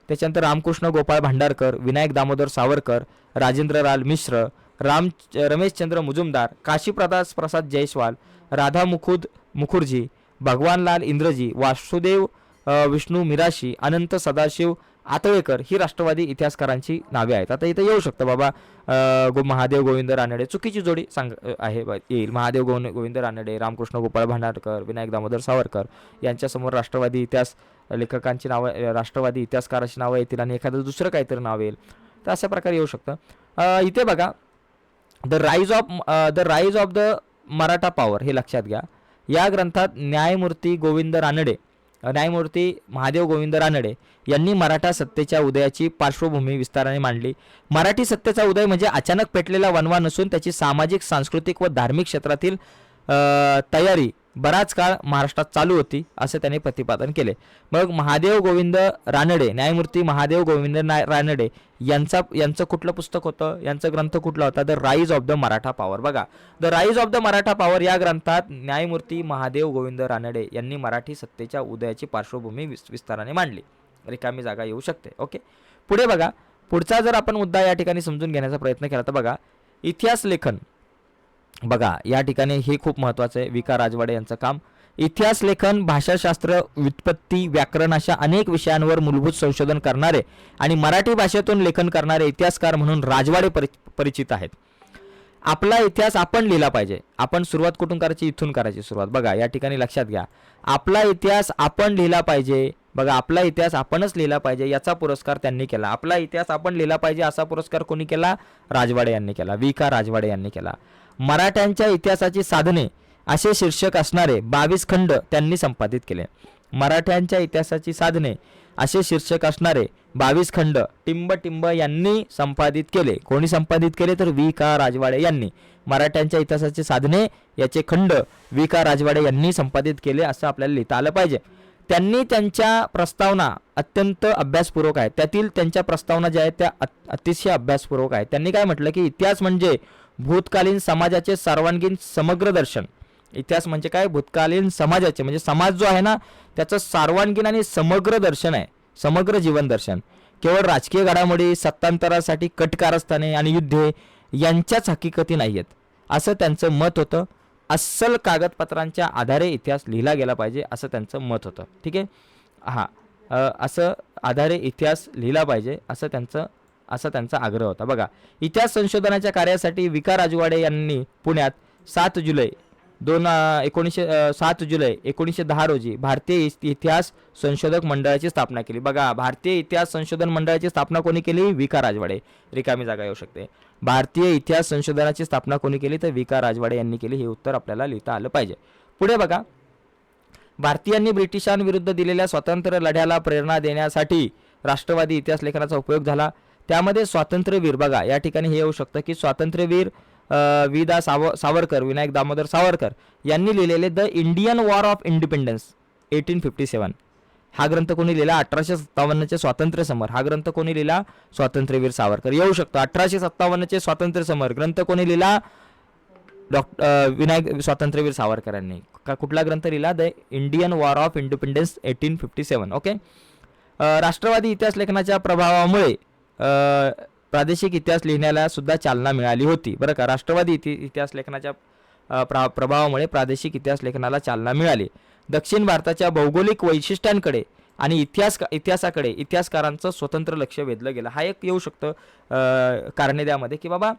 त्याच्यानंतर रामकृष्ण गोपाळ भांडारकर, विनायक दामोदर सावरकर, राजेंद्रलाल मिश्र, रमेशचंद्र मुजुमदार, काशीप्रसाद जयस्वाल, राधा मुखर्जी, भगवानलाल इंद्रजी, वासुदेव विष्णू मिराशी, अनंत सदाशिव आतळेकर ही राष्ट्रवादी इतिहासकारांची नावे आहेत. आता इथं येऊ शकतं बाबा महादेव गोविंद रानडे, चुकीची जोडी आहे येईल. महादेव गोविंद रानडे, रामकृष्ण गोपाळ भांडारकर, विनायक दामोदर सावरकर यांच्यासमोर राष्ट्रवादी इतिहास लेखकांची नावं, राष्ट्रवादी इतिहासकाराची नावं येतील आणि एखादं दुसरं काहीतरी नाव येईल. तर अशा प्रकारे येऊ शकतं. इथे बघा, the rise of the Maratha power हे लक्षात घ्या. या ग्रंथात न्यायमूर्ती महादेव गोविंद रानडे यांनी मराठा सत्तेच्या उदयाची पार्श्वभूमी विस्ताराने मांडली. मराठी सत्तेचा उदय म्हणजे अचानक पेटलेला वणवा नसून त्याची सामाजिक, सांस्कृतिक व धार्मिक क्षेत्रातील तयारी बराच काळ महाराष्ट्रात चालू होती असं त्यांनी प्रतिपादन केले. मग न्यायमूर्ती महादेव गोविंद रानडे यांचं कुठलं पुस्तक होतं, यांचं ग्रंथ कुठला होता? The rise of the Maratha power. बघा, the rise of the Maratha power या ग्रंथात न्यायमूर्ती महादेव गोविंद रानडे यांनी मराठी सत्तेच्या उदयाची पार्श्वभूमी विस्ताराने मांडली. रिकामी जागा येऊ शकते. ओके, पुढे बघा, पुढचा जर आपण मुद्दा या ठिकाणी समजून घेण्याचा प्रयत्न केला तर बघा, इतिहास लेखन. बघा, या ठिकाणी हे खूप महत्त्वाचं आहे. विका राजवाडे यांचं काम. इतिहास लेखन, भाषाशास्त्र, व्युत्पत्ती, व्याकरण अशा अनेक विषयांवर मूलभूत संशोधन करणारे आणि मराठी भाषेतून लेखन करणारे इतिहासकार म्हणून राजवाडे परिचित आहेत. आपला इतिहास आपण लिहिला पाहिजे. आपण सुरुवात कुठून करायची? इथून करायची सुरुवात. बघा, या ठिकाणी लक्षात घ्या, आपला इतिहास आपण लिहिला पाहिजे. बघा, आपला इतिहास आपणच लिहिला पाहिजे याचा पुरस्कार त्यांनी केला. आपला इतिहास आपण लिहिला पाहिजे असा पुरस्कार कोणी केला? राजवाडे यांनी केला, विका राजवाडे यांनी केला. मराठ्यांच्या इतिहासाची साधने असे शीर्षक असणारे 22 खंड त्यांनी संपादित केले. मराठ्यांच्या इतिहासाची साधने असे शीर्षक असणारे 22 खंड टिंब यांनी संपादित केले. कोणी संपादित केले? तर विका राजवाडे यांनी. मराठ्यांच्या इतिहासाची साधने याचे खंड विका राजवाडे यांनी संपादित केले असं आपल्याला लिहिता आलं पाहिजे. त्यांनी त्यांच्या प्रस्तावना अत्यंत अभ्यासपूर्वक आहेत. त्यातील त्यांच्या प्रस्तावना ज्या आहेत त्या अतिशय अभ्यासपूर्वक आहेत. त्यांनी काय म्हटलं की इतिहास म्हणजे भूतकालीन समाजाचे सर्वांगीण समग्र दर्शन. इतिहास म्हणजे काय? भूतकालीन समाजाचे म्हणजे समाज जो आहे ना त्याचं सर्वांगीण आणि समग्र दर्शन आहे, समग्र जीवन दर्शन. केवळ राजकीय घडामोडी, सत्तांतरासाठी कटकारस्थाने आणि युद्धे यांच्याच हकीकती नाही आहेत असं त्यांचं मत होतं. अस्सल कागदपत्रांच्या आधारे इतिहास लिहिला गेला पाहिजे असं त्यांचं मत होतं. ठीक आहे, असं आधारे इतिहास लिहिला पाहिजे असं त्यांचा आग्रह होता. बघा, इतिहास संशोधनाच्या कार्यासाठी विका राजवाडे यांनी पुण्यात 7 जुलै 1910 रोजी भारतीय इतिहास संशोधक मंडळाची स्थापना केली. बघा, भारतीय इतिहास संशोधन मंडळाची स्थापना कोणी केली? विका राजवाडे. रिकामी जागा येऊ शकते. भारतीय इतिहास संशोधनाची स्थापना कोणी केली? तर विका राजवाडे यांनी केली. हे उत्तर आपल्याला लिहिता आलं पाहिजे. पुढे बघा, भारतीयांनी ब्रिटिशांविरुद्ध दिलेल्या स्वातंत्र्य लढ्याला प्रेरणा देण्यासाठी राष्ट्रवादी इतिहास लेखनाचा उपयोग झाला. त्यामध्ये स्वातंत्र्यवीर, बघा या ठिकाणी हे येऊ शकतं की स्वातंत्र्यवीर विदा सावरकर, विनायक दामोदर सावरकर यांनी लिहिलेले the Indian war of independence 1857 हा ग्रंथ कोणी लिहिला? 1857चे स्वातंत्र्य समर हा ग्रंथ कोणी लिहिला? स्वातंत्र्यवीर सावरकर. येऊ शकतो 1857चे स्वातंत्र्य समर ग्रंथ कोणी लिहिला? विनायक स्वातंत्र्यवीर सावरकरांनी. कुठला ग्रंथ लिहिला? The Indian war of independence 1857. Okay, राष्ट्रवादी इतिहास लेखनाच्या प्रभावामुळे प्रादेशिक इतिहास लिहिण्याला सुद्धा चालना मिळाली होती. बरं का, राष्ट्रवादी इतिहास लेखनाच्या प्रभावामुळे प्रादेशिक इतिहास लेखनाला चालना मिळाली. दक्षिण भारताच्या भौगोलिक वैशिष्ट्यांकडे आणि इतिहासाकडे इतिहासकारांचं स्वतंत्र लक्ष वेधलं गेलं. हा एक येऊ शकतं कारणे द्यामध्ये की बाबा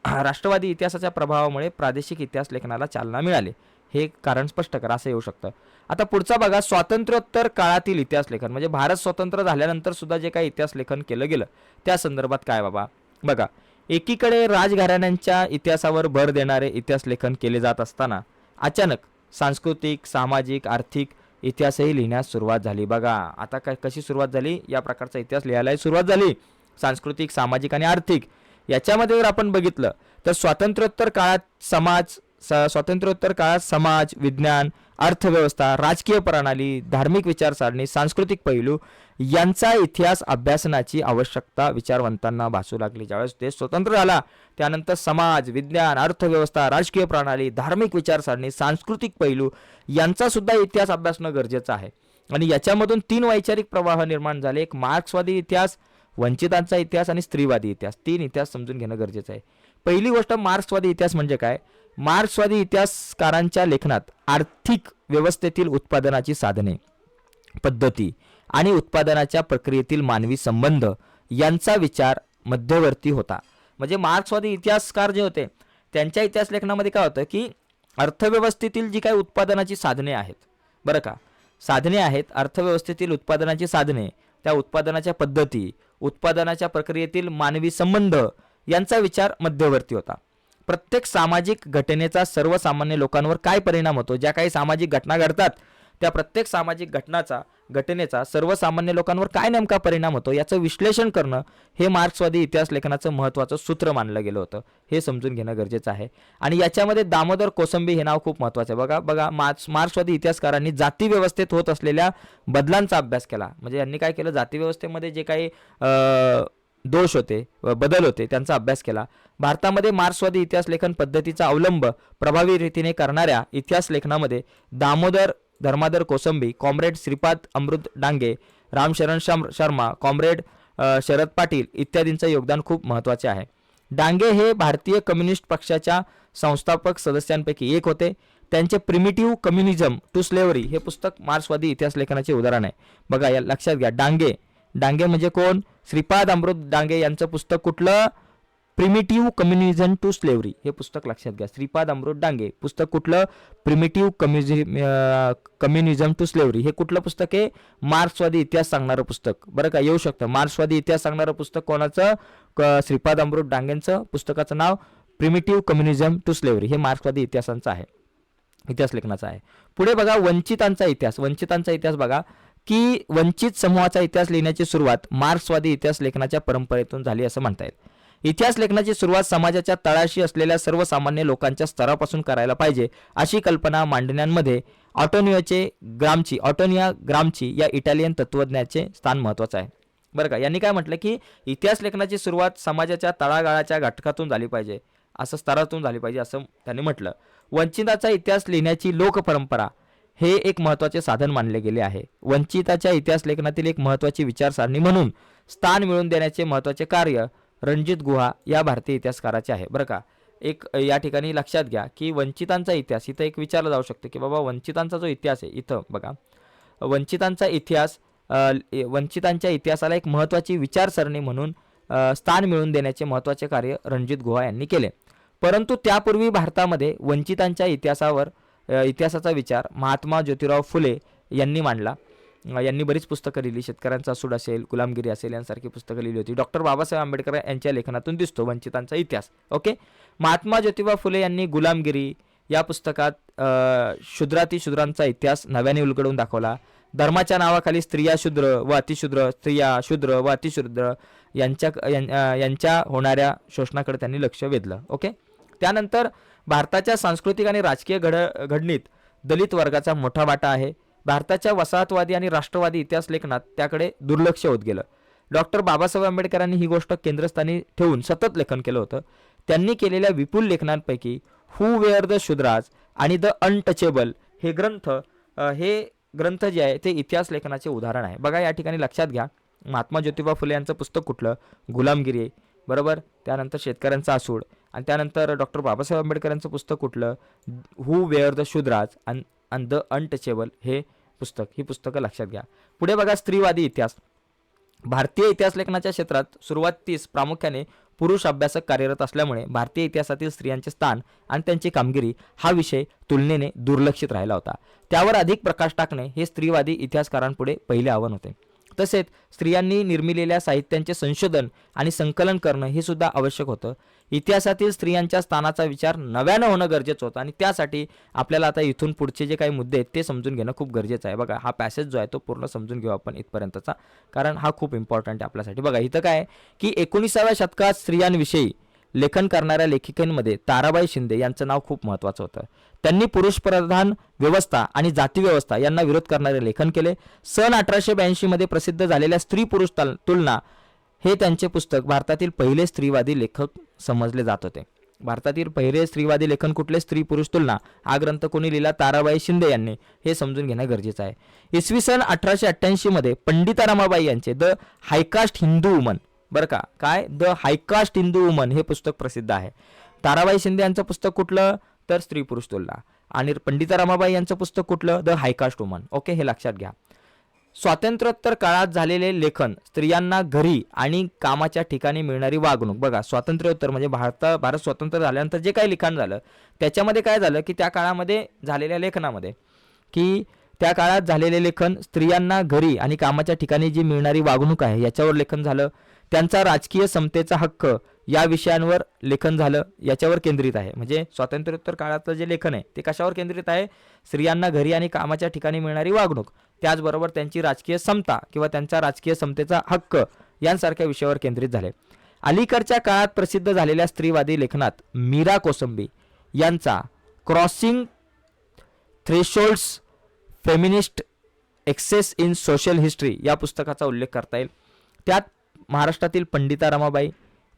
राष्ट्रवादी इतिहासाच्या प्रभावामुळे प्रादेशिक इतिहास लेखनाला चालना मिळाली. हे कारण स्पष्ट करा असं येऊ शकतं. आता पुढचा बघा, स्वातंत्र्योत्तर काळातील इतिहास लेखन, म्हणजे भारत स्वतंत्र झाल्यानंतर सुद्धा जे काही इतिहास लेखन केलं गेलं त्या संदर्भात काय बाबा. बघा, एकीकडे राजघराण्यांच्या इतिहासावर भर देणारे इतिहास लेखन केले जात असताना अचानक सांस्कृतिक, सामाजिक, आर्थिक इतिहासही लिहिण्यास सुरुवात झाली. बघा आता कशी सुरुवात झाली, या प्रकारचा इतिहास लिहायलाही सुरुवात झाली. सांस्कृतिक, सामाजिक आणि आर्थिक याच्यामध्ये जर आपण बघितलं तर स्वातंत्र्योत्तर काळात समाज, विज्ञान, अर्थव्यवस्था, राजकीय प्रणाली, धार्मिक विचारसरणी, सांस्कृतिक पैलू यांचा इतिहास अभ्यासनाची आवश्यकता विचारवंतांना भासू लागली. ज्यावेळेस देश स्वतंत्र झाला त्यानंतर समाज, विज्ञान, अर्थव्यवस्था, राजकीय प्रणाली, धार्मिक विचारसरणी, सांस्कृतिक पैलू यांचा सुद्धा इतिहास अभ्यासणं गरजेचं आहे. आणि याच्यामधून 3 वैचारिक प्रवाह निर्माण झाले. एक मार्क्सवादी इतिहास, वंचितांचा इतिहास आणि स्त्रीवादी इतिहास. 3 इतिहास समजून घेणं गरजेचं आहे. पहिली गोष्ट, मार्क्सवादी इतिहास म्हणजे काय. मार्क्सवादी इतिहासकारांच्या लेखनात आर्थिक व्यवस्थेतील उत्पादनाची साधने, पद्धती आणि उत्पादनाच्या प्रक्रियेतील मानवी संबंध यांचा विचार मध्यवर्ती होता. म्हणजे मार्क्सवादी इतिहासकार जे होते त्यांच्या इतिहास लेखनामध्ये काय होतं की अर्थव्यवस्थेतील जी काही उत्पादनाची साधने आहेत, बरं का, साधने आहेत, अर्थव्यवस्थेतील उत्पादनाची साधने, त्या उत्पादनाच्या पद्धती, उत्पादनाच्या प्रक्रियेतील मानवी संबंध यांचा विचार मध्यवर्ती होता. प्रत्येक सामाजिक घटनेचा सर्वसामान्य लोकांवर काय परिणाम होतो, ज्या काही सामाजिक घटना घडतात त्या प्रत्येक सामाजिक घटनेचा सर्वसामान्य लोकांवर काय नेमका परिणाम होतो याचं विश्लेषण करणं हे मार्क्सवादी इतिहास लेखनाचं महत्त्वाचं सूत्र मानलं गेलं होतं. हे समजून घेणं गरजेचं आहे. आणि याच्यामध्ये दामोदर कोसंबी हे नाव खूप महत्त्वाचं आहे. बघा मार्क्सवादी इतिहासकारांनी जाती व्यवस्थेत होत असलेल्या बदलांचा अभ्यास केला. म्हणजे यांनी काय केलं, जाती व्यवस्थेमध्ये जे काही दोष होते, बदल होते, त्यांचा अभ्यास केला. भारतामध्ये मार्क्सवादी इतिहास लेखन पद्धतीचा अवलंब प्रभावी रीतीने करणाऱ्या इतिहास लेखनामध्ये दामोदर धर्माधर कोसंबी, कॉम्रेड श्रीपाद अमृत डांगे, रामशरण शर्मा, कॉम्रेड शरद पाटील इत्यादींचं योगदान खूप महत्त्वाचे आहे. डांगे हे भारतीय कम्युनिस्ट पक्षाच्या संस्थापक सदस्यांपैकी एक होते. त्यांचे प्रिमिटिव्ह कम्युनिझम टू स्लेव्हरी हे पुस्तक मार्क्सवादी इतिहास लेखनाचे उदाहरण आहे. बघा या लक्षात घ्या, डांगे म्हणजे कोण, श्रीपाद अमृत डांगे यांचं पुस्तक कुठलं, प्रिमिटिव्ह कम्युनिझम टू स्लेव्हरी हे पुस्तक लक्षात घ्या. श्रीपाद अमृत डांगे पुस्तक कुठलं, प्रिमिटिव्ह कम्युनिझम टू स्लेव्हरी हे कुठलं पुस्तक आहे, मार्क्सवादी इतिहास सांगणारं पुस्तक. बरं का, येऊ शकतं मार्क्सवादी इतिहास सांगणारं पुस्तक कोणाचं, श्रीपाद अमृत डांगेंचं. पुस्तकाचं नाव प्रिमिटिव्ह कम्युनिझम टू स्लेव्हरी हे मार्क्सवादी इतिहासांचं आहे, इतिहास लेखनाचा आहे. पुढे बघा, वंचितांचा इतिहास बघा की वंचित समूहाचा इतिहास लिहिण्याची सुरुवात मार्क्सवादी इतिहास लेखनाच्या परंपरेतून झाली असं म्हणता येईल. इतिहास लेखनाची सुरुवात समाजाच्या तळाशी असलेल्या सर्वसामान्य लोकांच्या स्तरापासून करायला पाहिजे अशी कल्पना मांडण्यामध्ये ऑटोनिया ग्रामची या इटालियन तत्वज्ञाचे स्थान महत्त्वाचं आहे. बरं का, यांनी काय म्हटलं की इतिहास लेखनाची सुरुवात समाजाच्या तळागाळाच्या घटकातून झाली पाहिजे, असं स्तरातून झाली पाहिजे असं त्यांनी म्हटलं. वंचिताचा इतिहास लिहिण्याची लोकपरंपरा हे एक महत्त्वाचे साधन मानले गेले आहे. वंचिताच्या इतिहास लेखनातील एक महत्त्वाची विचारसरणी म्हणून स्थान मिळवून देण्याचे महत्त्वाचे कार्य रणजित गुहा या भारतीय इतिहासकाराचे आहे. बरं का, एक या ठिकाणी लक्षात घ्या की वंचितांचा इतिहास, इथं एक विचारलं जाऊ शकतं की बाबा वंचितांचा जो इतिहास आहे, इथं बघा वंचितांच्या इतिहासाला एक महत्त्वाची विचारसरणी म्हणून स्थान मिळवून देण्याचे महत्त्वाचे कार्य रणजित गुहा यांनी केले. परंतु त्यापूर्वी भारतामध्ये वंचितांच्या इतिहासाचा विचार महात्मा ज्योतिराव फुले यांनी मांडला. यांनी बरीच पुस्तकं लिहिली, शेतकऱ्यांचा सूड असेल, गुलामगिरी असेल यांसारखी पुस्तकं लिहिली होती. डॉक्टर बाबासाहेब आंबेडकर यांच्या लेखनातून दिसतो वंचितांचा इतिहास. ओके, महात्मा ज्योतिबा फुले यांनी गुलामगिरी या पुस्तकात शूद्रांचा इतिहास नव्याने उलगडून दाखवला. धर्माच्या नावाखाली स्त्रिया शूद्र व अतिशूद्र यांच्या होणाऱ्या शोषणाकडे त्यांनी लक्ष वेधलं. ओके, त्यानंतर भारताच्या सांस्कृतिक आणि राजकीय घडणीत दलित वर्गाचा मोठा वाटा आहे. भारताच्या वसाहतवादी आणि राष्ट्रवादी इतिहास लेखनात त्याकडे दुर्लक्ष होत गेलं. डॉक्टर बाबासाहेब आंबेडकरांनी ही गोष्ट केंद्रस्थानी ठेवून सतत लेखन केलं होतं. त्यांनी केलेल्या विपुल लेखनांपैकी हू वेअर द शूद्राज आणि द अनटचेबल हे ग्रंथ जे आहे ते इतिहास लेखनाचे उदाहरण आहे. बघा या ठिकाणी लक्षात घ्या, महात्मा ज्योतिबा फुले यांचं पुस्तक कुठलं, गुलामगिरी, बरोबर. त्यानंतर शेतकऱ्यांचा आसूड आणि त्यानंतर डॉक्टर बाबासाहेब आंबेडकर यांचं पुस्तक कुठलं, हू वेअर द शूद्राज आणि द अनटचेबल हे पुस्तक, ही पुस्तकं लक्षात घ्या. पुढे बघा, स्त्रीवादी इतिहास. भारतीय इतिहास लेखनाच्या क्षेत्रात सुरुवातीस प्रामुख्याने पुरुष अभ्यासक कार्यरत असल्यामुळे भारतीय इतिहासातील स्त्रियांचे स्थान आणि त्यांची कामगिरी हा विषय तुलनेने दुर्लक्षित राहिला होता. त्यावर अधिक प्रकाश टाकणे हे स्त्रीवादी इतिहासकारांपुढे पहिले आव्हान होते. तसेच स्त्रियांनी निर्मिलेल्या साहित्यांचे संशोधन आणि संकलन करणं हे सुद्धा आवश्यक होतं. इतिहासातील स्त्रियांच्या स्थानाचा विचार नव्यानं होणं गरजेचं होतं आणि त्यासाठी आपल्याला आता इथून पुढचे जे काही मुद्दे आहेत ते समजून घेणं खूप गरजेचं आहे. बघा हा पॅसेज जो आहे तो पूर्ण समजून घेऊ आपण इथपर्यंतचा, कारण हा खूप इम्पॉर्टंट आहे आपल्यासाठी. बघा इथं काय आहे की 19व्या शतकात स्त्रियांविषयी लेखन करणाऱ्या लेखिकांमध्ये ताराबाई शिंदे यांचं नाव खूप महत्त्वाचं होतं. त्यांनी पुरुषप्रधान व्यवस्था आणि जाती व्यवस्था यांना विरोध करणारे लेखन केले. सन 1882 मध्ये प्रसिद्ध झालेल्या स्त्री पुरुष तुलना हे त्यांचे पुस्तक भारतातील पहिले स्त्रीवादी लेखक समजले जात होते. भारतातील पहिले स्त्रीवादी लेखन कुठले? स्त्री पुरुष तुलना. हा ग्रंथ कोणी लिहिला? ताराबाई शिंदे यांनी. हे समजून घेणं गरजेचं आहे. इसवी सन 1888 मध्ये पंडिता रमाबाई यांचे द हायकास्ट हिंदू वुमन, बरं का, काय द हायकास्ट हिंदू वुमन हे पुस्तक प्रसिद्ध आहे. ताराबाई शिंदे यांचं पुस्तक कुठलं? तर स्त्री पुरुष तुलना. आणि पंडिता रमाबाई यांचं पुस्तक कुठलं? The हायकास्ट woman. ओके, हे लक्षात घ्या. स्वातंत्र्योत्तर काळात झालेले लेखन स्त्रियांना घरी आणि कामाच्या ठिकाणी मिळणारी वागणूक. बघा स्वातंत्र्योत्तर म्हणजे भारत स्वतंत्र झाल्यानंतर जे काही लिखाण झालं त्याच्यामध्ये काय झालं की त्या काळामध्ये झालेल्या लेखनामध्ये की त्या काळात झालेले लेखन स्त्रियांना घरी आणि कामाच्या ठिकाणी जी मिळणारी वागणूक आहे याच्यावर लेखन झालं. त्यांचा राजकीय समतेचा हक्क या विषयांवर लेखन झालं, याच्यावर केंद्रित आहे. म्हणजे स्वातंत्र्योत्तर काळातलं जे लेखन आहे ते कशावर केंद्रित आहे? स्त्रियांना घरी आणि कामाच्या ठिकाणी मिळणारी वागणूक, त्याचबरोबर त्यांची राजकीय समता किंवा त्यांचा राजकीय समतेचा हक्क यांसारख्या विषयावर केंद्रित झाले. अलीकडच्या काळात प्रसिद्ध झालेल्या स्त्रीवादी लेखनात मीरा कोसंबी यांचा crossing thresholds feminist essays in social history या पुस्तकाचा उल्लेख करता येईल. त्यात महाराष्ट्रातील पंडिता रमाबाई,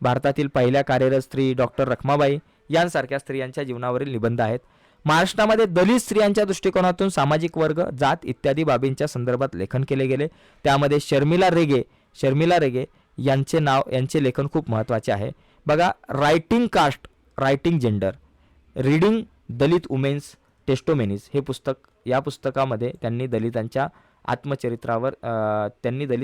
भारतातील पहिल्या कार्यरत स्त्री डॉक्टर रखमाबाई यांसारख्या स्त्रियांच्या जीवनावरील निबंध आहेत. महाराष्ट्रामध्ये दलित स्त्रियांच्या दृष्टिकोनातून सामाजिक वर्ग, जात इत्यादी बाबींच्या संदर्भात लेखन केले गेले. त्यामध्ये शर्मिला रेगे यांचे लेखन खूप महत्त्वाचे आहे. बघा, writing caste, writing gender, reading Dalit women's testimonies हे पुस्तक, या पुस्तकामध्ये त्यांनी दलित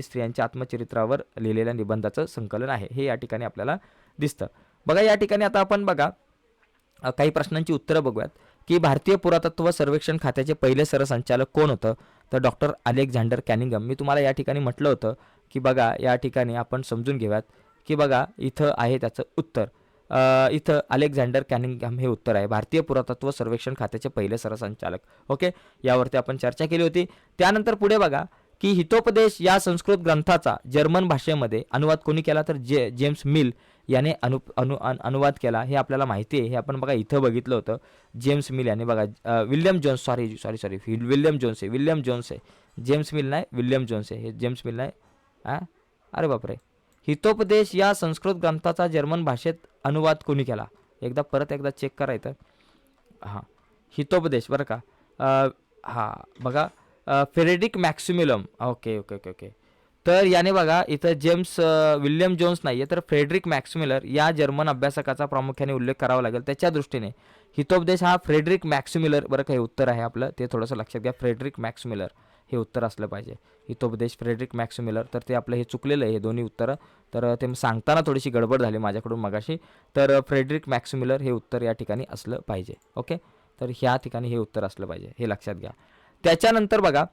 स्त्रियांच्या आत्मचरित्रावर लिहिलेल्या निबंधाचं संकलन आहे. हे या ठिकाणी आपल्याला दिसतं. बघा या ठिकाणी आता आपण बघा काही प्रश्नांची उत्तरं बघूयात की भारतीय पुरातत्व सर्वेक्षण खात्याचे पहिले सरसंचालक कोण होतं? तर डॉक्टर अलेक्झांडर कॅनिंगम. मी तुम्हाला या ठिकाणी म्हटलं होतं की बघा या ठिकाणी आपण समजून घेऊयात की बघा इथं आहे त्याचं उत्तर. इथं अलेक्झांडर कॅनिंगहॅम हे उत्तर आहे. भारतीय पुरातत्व सर्वेक्षण खात्याचे पहिले सरसंचालक. ओके, यावरती आपण चर्चा केली होती. त्यानंतर पुढे बघा की हितोपदेश या संस्कृत ग्रंथाचा जर्मन भाषेमध्ये अनुवाद कोणी केला? तर जेम्स मिल याने अनुवाद केला. हे आपल्याला माहिती आहे. हे आपण बघा इथं बघितलं होतं. जेम्स मिल याने बघा William Jones, sorry William Jones आहे. जेम्स मिल नाही, विल्यम जोन्स आहे. हे जेम्स मिल नाही. अरे बापरे. हितोपदेश या संस्कृत ग्रंथाचा जर्मन भाषेत अनुवाद कोणी केला? परत एकदा चेक करा इथं. हां, हितोपदेश बरं का. हां बघा, फ्रेडरिक मॅक्सिमिलम. ओके. तर याने बघा इथं विल्यम जोन्स नाही आहे तर फ्रेडरिक मॅक्सिमिलर या जर्मन अभ्यासकाचा प्रामुख्याने उल्लेख करावा लागेल. त्याच्या दृष्टीने हितोपदेश हा फ्रेडरिक मॅक्सिमिलर, बरं का, हे उत्तर आहे आपलं. ते थोडंसं लक्षात घ्या. फ्रेडरिक मॅक्सिमिलर हे उत्तर असलं पाहिजे. हितोपदेश फ्रेडरिक मॅक्सिमिलर, तर ते आपलं हे चुकलेलं आहे हे दोन्ही उत्तरं. तर ते सांगताना थोडीशी गडबड झाली माझ्याकडून मगाशी. तर फ्रेडरिक मॅक्सिमिलर हे उत्तर या ठिकाणी असलं पाहिजे. ओके, तर ह्या ठिकाणी हे उत्तर असलं पाहिजे, हे लक्षात घ्या. त्याच्यानंतर बघा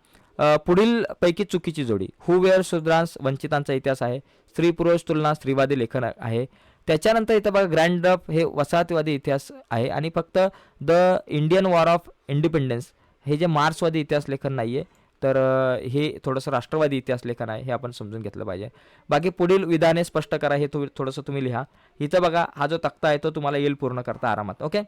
पुढील पैकी चुकीची जोडी. हू वेअर शूद्रांस वंचितांचा इतिहास आहे. स्त्री पुरुष तुलना स्त्रीवादी लेखन आहे. त्याच्यानंतर इथं बघा ग्रँड डफ हे वसाहतवादी इतिहास आहे. आणि फक्त the Indian war of independence हे जे मार्क्सवादी इतिहास लेखन नाही आहे, तर हे थोडंसं राष्ट्रवादी इतिहास लेखन आहे. हे आपण समजून घेतलं पाहिजे. बाकी पुढील विधाने स्पष्ट करा हे थोडंसं तुम्ही लिहा. इथं बघा हा जो तक्ता आहे तो तुम्हाला येईल पूर्ण करता आरामात. ओके,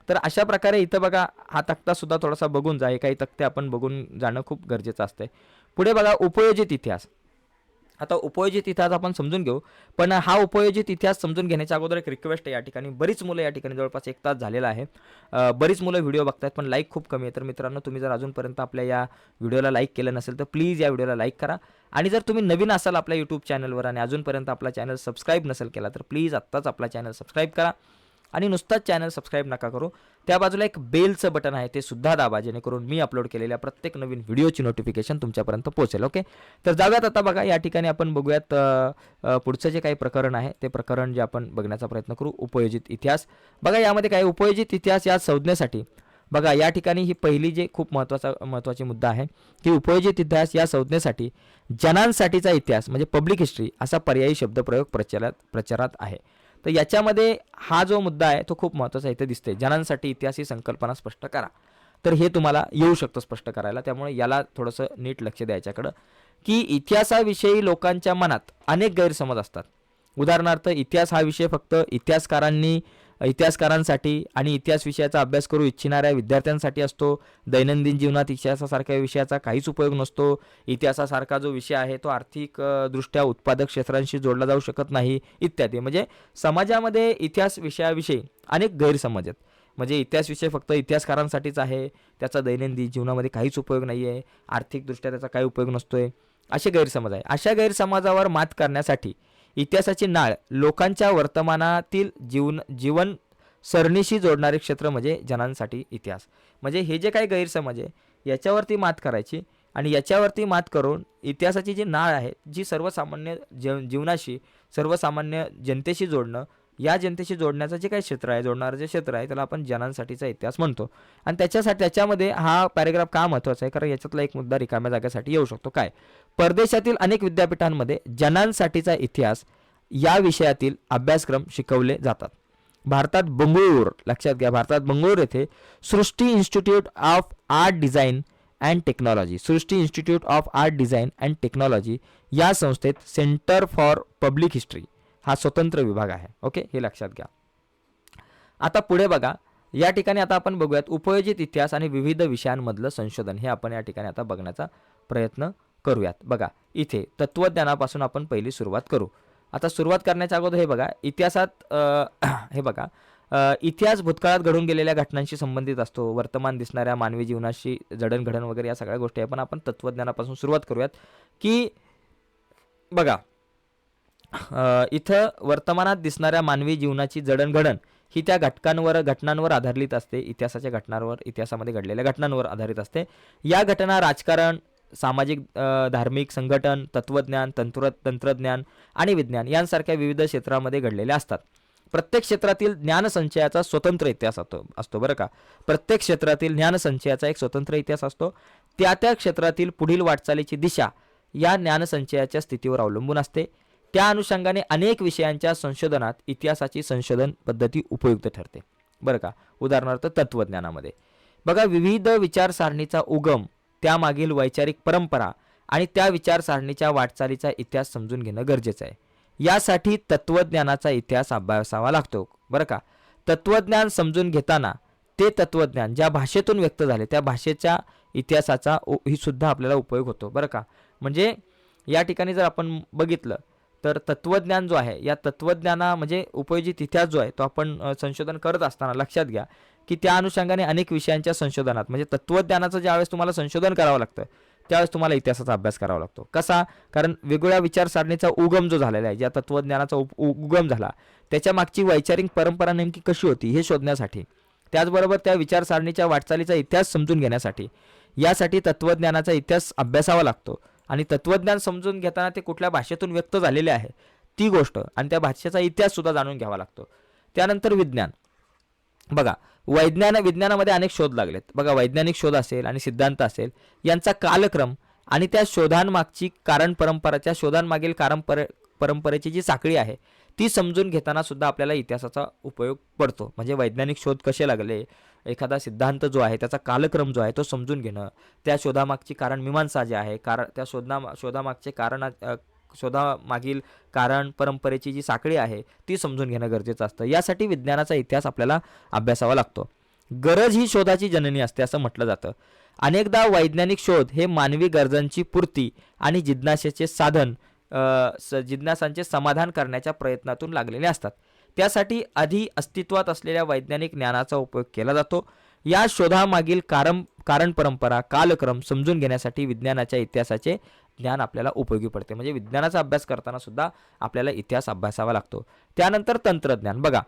तर अशा प्रकारे इथं बघा हा तक्ता सुद्धा थोडासा बघून जा. काही तक्ते आपण बघून जाणं खूप गरजेचं असते. पुढे बघा उपयोजित इतिहास. आता उपयोजित इतिहास आपण समजून घेऊ, पण हा उपयोजित इतिहास समजून घेण्याच्या अगोदर एक रिक्वेस्ट आहे. या ठिकाणी बरीच मुलं या ठिकाणी जवळपास 1 तास झालेला आहे. बरीच मुलं व्हिडिओ बघतात पण लाईक खूप कमी आहे. तर मित्रांनो, तुम्ही जर अजूनपर्यंत आपल्या या व्हिडिओला लाईक केलं नसेल तर प्लीज या व्हिडिओला लाईक करा. आणि जर तुम्ही नवीन असाल आपल्या यूट्यूब चॅनलवर आणि अजूनपर्यंत आपला चॅनल सबस्क्राईब नसेल केला तर प्लीज आत्ताच आपला चॅनल सबस्क्राईब करा. आणि नुसताच चॅनल सबस्क्राईब नका करू, त्या बाजूला एक बेलचं बटन आहे ते सुद्धा दाबा, जेणेकरून मी अपलोड केलेल्या प्रत्येक नवीन व्हिडिओची नोटिफिकेशन तुमच्यापर्यंत पोहोचेल. ओके, तर जाऊयात आता. बघा या ठिकाणी आपण बघूयात पुढचं जे काही प्रकरण आहे ते प्रकरण जे आपण बघण्याचा प्रयत्न करू, उपयोजित इतिहास. बघा यामध्ये काय उपयोजित इतिहास या संज्ञेसाठी, बघा या ठिकाणी ही पहिली जे खूप महत्त्वाची मुद्दा आहे की उपयोजित इतिहास या संज्ञेसाठी जनांसाठीचा इतिहास म्हणजे पब्लिक हिस्ट्री असा पर्यायी शब्दप्रयोग प्रचारात आहे. तर याच्यामध्ये हा जो मुद्दा आहे तो खूप महत्त्वाचा इथे दिसते. जनांसाठी इतिहास ही संकल्पना स्पष्ट करा. तर हे तुम्हाला येऊ शकतं स्पष्ट करायला, त्यामुळे याला थोडंसं नीट लक्ष द्यायच्याकडं की इतिहासाविषयी लोकांच्या मनात अनेक गैरसमज असतात. उदाहरणार्थ इतिहास हा विषय फक्त इतिहासकारांसाठी आणि इतिहास विषयाचा अभ्यास करू इच्छिणाऱ्या विद्यार्थ्यांसाठी असतो. दैनंदिन जीवनात इतिहासासारख्या विषयाचा काहीच उपयोग नसतो. इतिहासासारखा जो विषय आहे तो आर्थिक दृष्ट्या उत्पादक क्षेत्रांशी जोडला जाऊ शकत नाही इत्यादी. म्हणजे समाजामध्ये इतिहास विषयाविषयी अनेक गैरसमज आहेत. म्हणजे इतिहास विषय फक्त इतिहासकारांसाठीच आहे, त्याचा दैनंदिन जीवनामध्ये काहीच उपयोग नाही आहे, आर्थिकदृष्ट्या त्याचा काही उपयोग नसतोय, असे गैरसमज आहे. अशा गैरसमजावर मात करण्यासाठी इतिहासाची नाळ लोकांच्या वर्तमानातील जीवन सरणीशी जोडणारे क्षेत्र म्हणजे जनांसाठी इतिहास. म्हणजे हे जे काही गैरसमज आहे याच्यावरती मात करायची आणि याच्यावरती मात करून इतिहासाची जी नाळ आहे जी सर्वसामान्य जीवनाशी सर्वसामान्य जनतेशी जोडणं, या जनतेशी जोडण्याचं जे काही क्षेत्र आहे, जोडणारं जे क्षेत्र आहे त्याला आपण जनांसाठीचा इतिहास म्हणतो. आणि त्याच्यामध्ये हा पॅरेग्राफ का महत्त्वाचा आहे, कारण याच्यातला एक मुद्दा रिकाम्या जागेसाठी येऊ शकतो. काय, परदेशातील अनेक विद्यापीठांमध्ये जनांसाठीचा इतिहास या विषयातील अभ्यासक्रम शिकवले जातात. भारतात बंगळूर, लक्षात घ्या, भारतात बंगळूर येथे Srishti institute of art design and technology, Srishti institute of art design and technology या संस्थेत सेंटर फॉर पब्लिक हिस्ट्री हा स्वतंत्र विभाग आहे. ओके, हे लक्षात घ्या. आता पुढे बघा, या ठिकाणी आता आपण बघूयात उपयोजित इतिहास आणि विविध विषयांमधलं संशोधन. हे आपण या ठिकाणी आता बघण्याचा प्रयत्न करूयात. बघा इथे तत्वज्ञानापासून आपण पहिली सुरुवात करू. आता सुरुवात करण्याच्या अगोदर हे बघा, इतिहासात हे बघा, इतिहास भूतकाळात घडून गेलेल्या घटनांशी संबंधित असतो, वर्तमान दिसणाऱ्या मानवी जीवनाशी जडणघडण वगैरे या सगळ्या गोष्टी आपण तत्वज्ञानापासून सुरुवात करूयात. की बघा इथं वर्तमानात दिसणाऱ्या मानवी जीवनाची जडणघडण ही त्या घटनांवर आधारित असते. इतिहासाच्या घटनांवर, इतिहासामध्ये घडलेल्या घटनांवर आधारित असते. या घटना राजकारण, सामाजिक, धार्मिक, संघटन, तत्वज्ञान, तंत्रज्ञान आणि विज्ञान यांसारख्या विविध क्षेत्रामध्ये घडलेल्या असतात. प्रत्येक क्षेत्रातील ज्ञानसंचयाचा स्वतंत्र इतिहास असतो बरं का. प्रत्येक क्षेत्रातील ज्ञानसंचयाचा एक स्वतंत्र इतिहास असतो. त्या क्षेत्रातील पुढील वाटचालीची दिशा या ज्ञानसंचयाच्या स्थितीवर अवलंबून असते. त्या अनुषंगाने अनेक विषयांच्या संशोधनात इतिहासाची संशोधन पद्धती उपयुक्त ठरते बरं का. उदाहरणार्थ तत्वज्ञानामध्ये बघा, विविध विचारसारणीचा उगम, त्यामागील वैचारिक परंपरा आणि त्या विचारसारणीच्या वाटचालीचा इतिहास समजून घेणं गरजेचं आहे. यासाठी तत्वज्ञानाचा इतिहास अभ्यासावा लागतो बरं का. तत्वज्ञान समजून घेताना ते तत्वज्ञान ज्या भाषेतून व्यक्त झाले त्या भाषेच्या इतिहासाचा ही सुद्धा आपल्याला उपयोग होतो बरं का. म्हणजे या ठिकाणी जर आपण बघितलं तर तत्वज्ञान जो आहे, या तत्वज्ञाना म्हणजे उपयोजित इतिहास जो आहे तो आपण संशोधन करत असताना लक्षात घ्या की त्या अनुषंगाने अनेक विषयांच्या संशोधनात, म्हणजे तत्वज्ञानाचं ज्यावेळेस तुम्हाला संशोधन करावं लागतं त्यावेळेस तुम्हाला इतिहासाचा अभ्यास करावा लागतो. कसा, कारण वेगवेगळ्या विचारसारणीचा उगम जो झालेला आहे, ज्या तत्वज्ञानाचा उगम झाला त्याच्या मागची वैचारिक परंपरा नेमकी कशी होती हे शोधण्यासाठी, त्याचबरोबर त्या विचारसारणीच्या वाटचालीचा इतिहास समजून घेण्यासाठी, यासाठी तत्वज्ञानाचा इतिहास अभ्यासावा लागतो. आणि तत्वज्ञान समजून घेताना ते कुठल्या भाषेतून व्यक्त झालेले आहे ती गोष्ट आणि त्या भाषेचा इतिहास सुद्धा जाणून घ्यावा लागतो. त्यानंतर विज्ञान, बघा विज्ञानामध्ये अनेक शोध लागलेत बघा. वैज्ञानिक शोध असेल आणि सिद्धांत असेल यांचा कालक्रम आणि त्या शोधांमागची कारण परंपरा, त्या शोधांमागील परंपरेची जी साखळी आहे ती समजून घेताना सुद्धा आपल्याला इतिहासाचा उपयोग पडतो. म्हणजे वैज्ञानिक शोध कसे लागले, एखादा सिद्धांत जो आहे त्याचा कालक्रम जो आहे तो समजून घेणं, त्या शोधामागची कारण मीमांसा जी आहे, त्या शोधामागचे शोधामागील कारण परंपरेची जी साखळी आहे ती समजून घेणं गरजेचं असतं. यासाठी विज्ञानाचा इतिहास आपल्याला अभ्यासावा लागतो. गरज ही शोधाची जननी असते असं म्हटलं जातं. अनेकदा वैज्ञानिक शोध हे मानवी गरजांची पूर्ती आणि जिज्ञासांचे समाधान करण्याच्या प्रयत्नातून लागलेले असतात. त्यासाठी आधी अस्तित्वात असलेल्या वैज्ञानिक ज्ञानाचा उपयोग केला जातो. या शोधामागील कारण परंपरा, कालक्रम समजून घेण्यासाठी विज्ञानाच्या इतिहासाचे ज्ञान आपल्याला उपयोगी पडते. म्हणजे विज्ञानाचा अभ्यास करताना सुद्धा आपल्याला इतिहास अभ्यासावा लागतो. त्यानंतर तंत्रज्ञान, बघा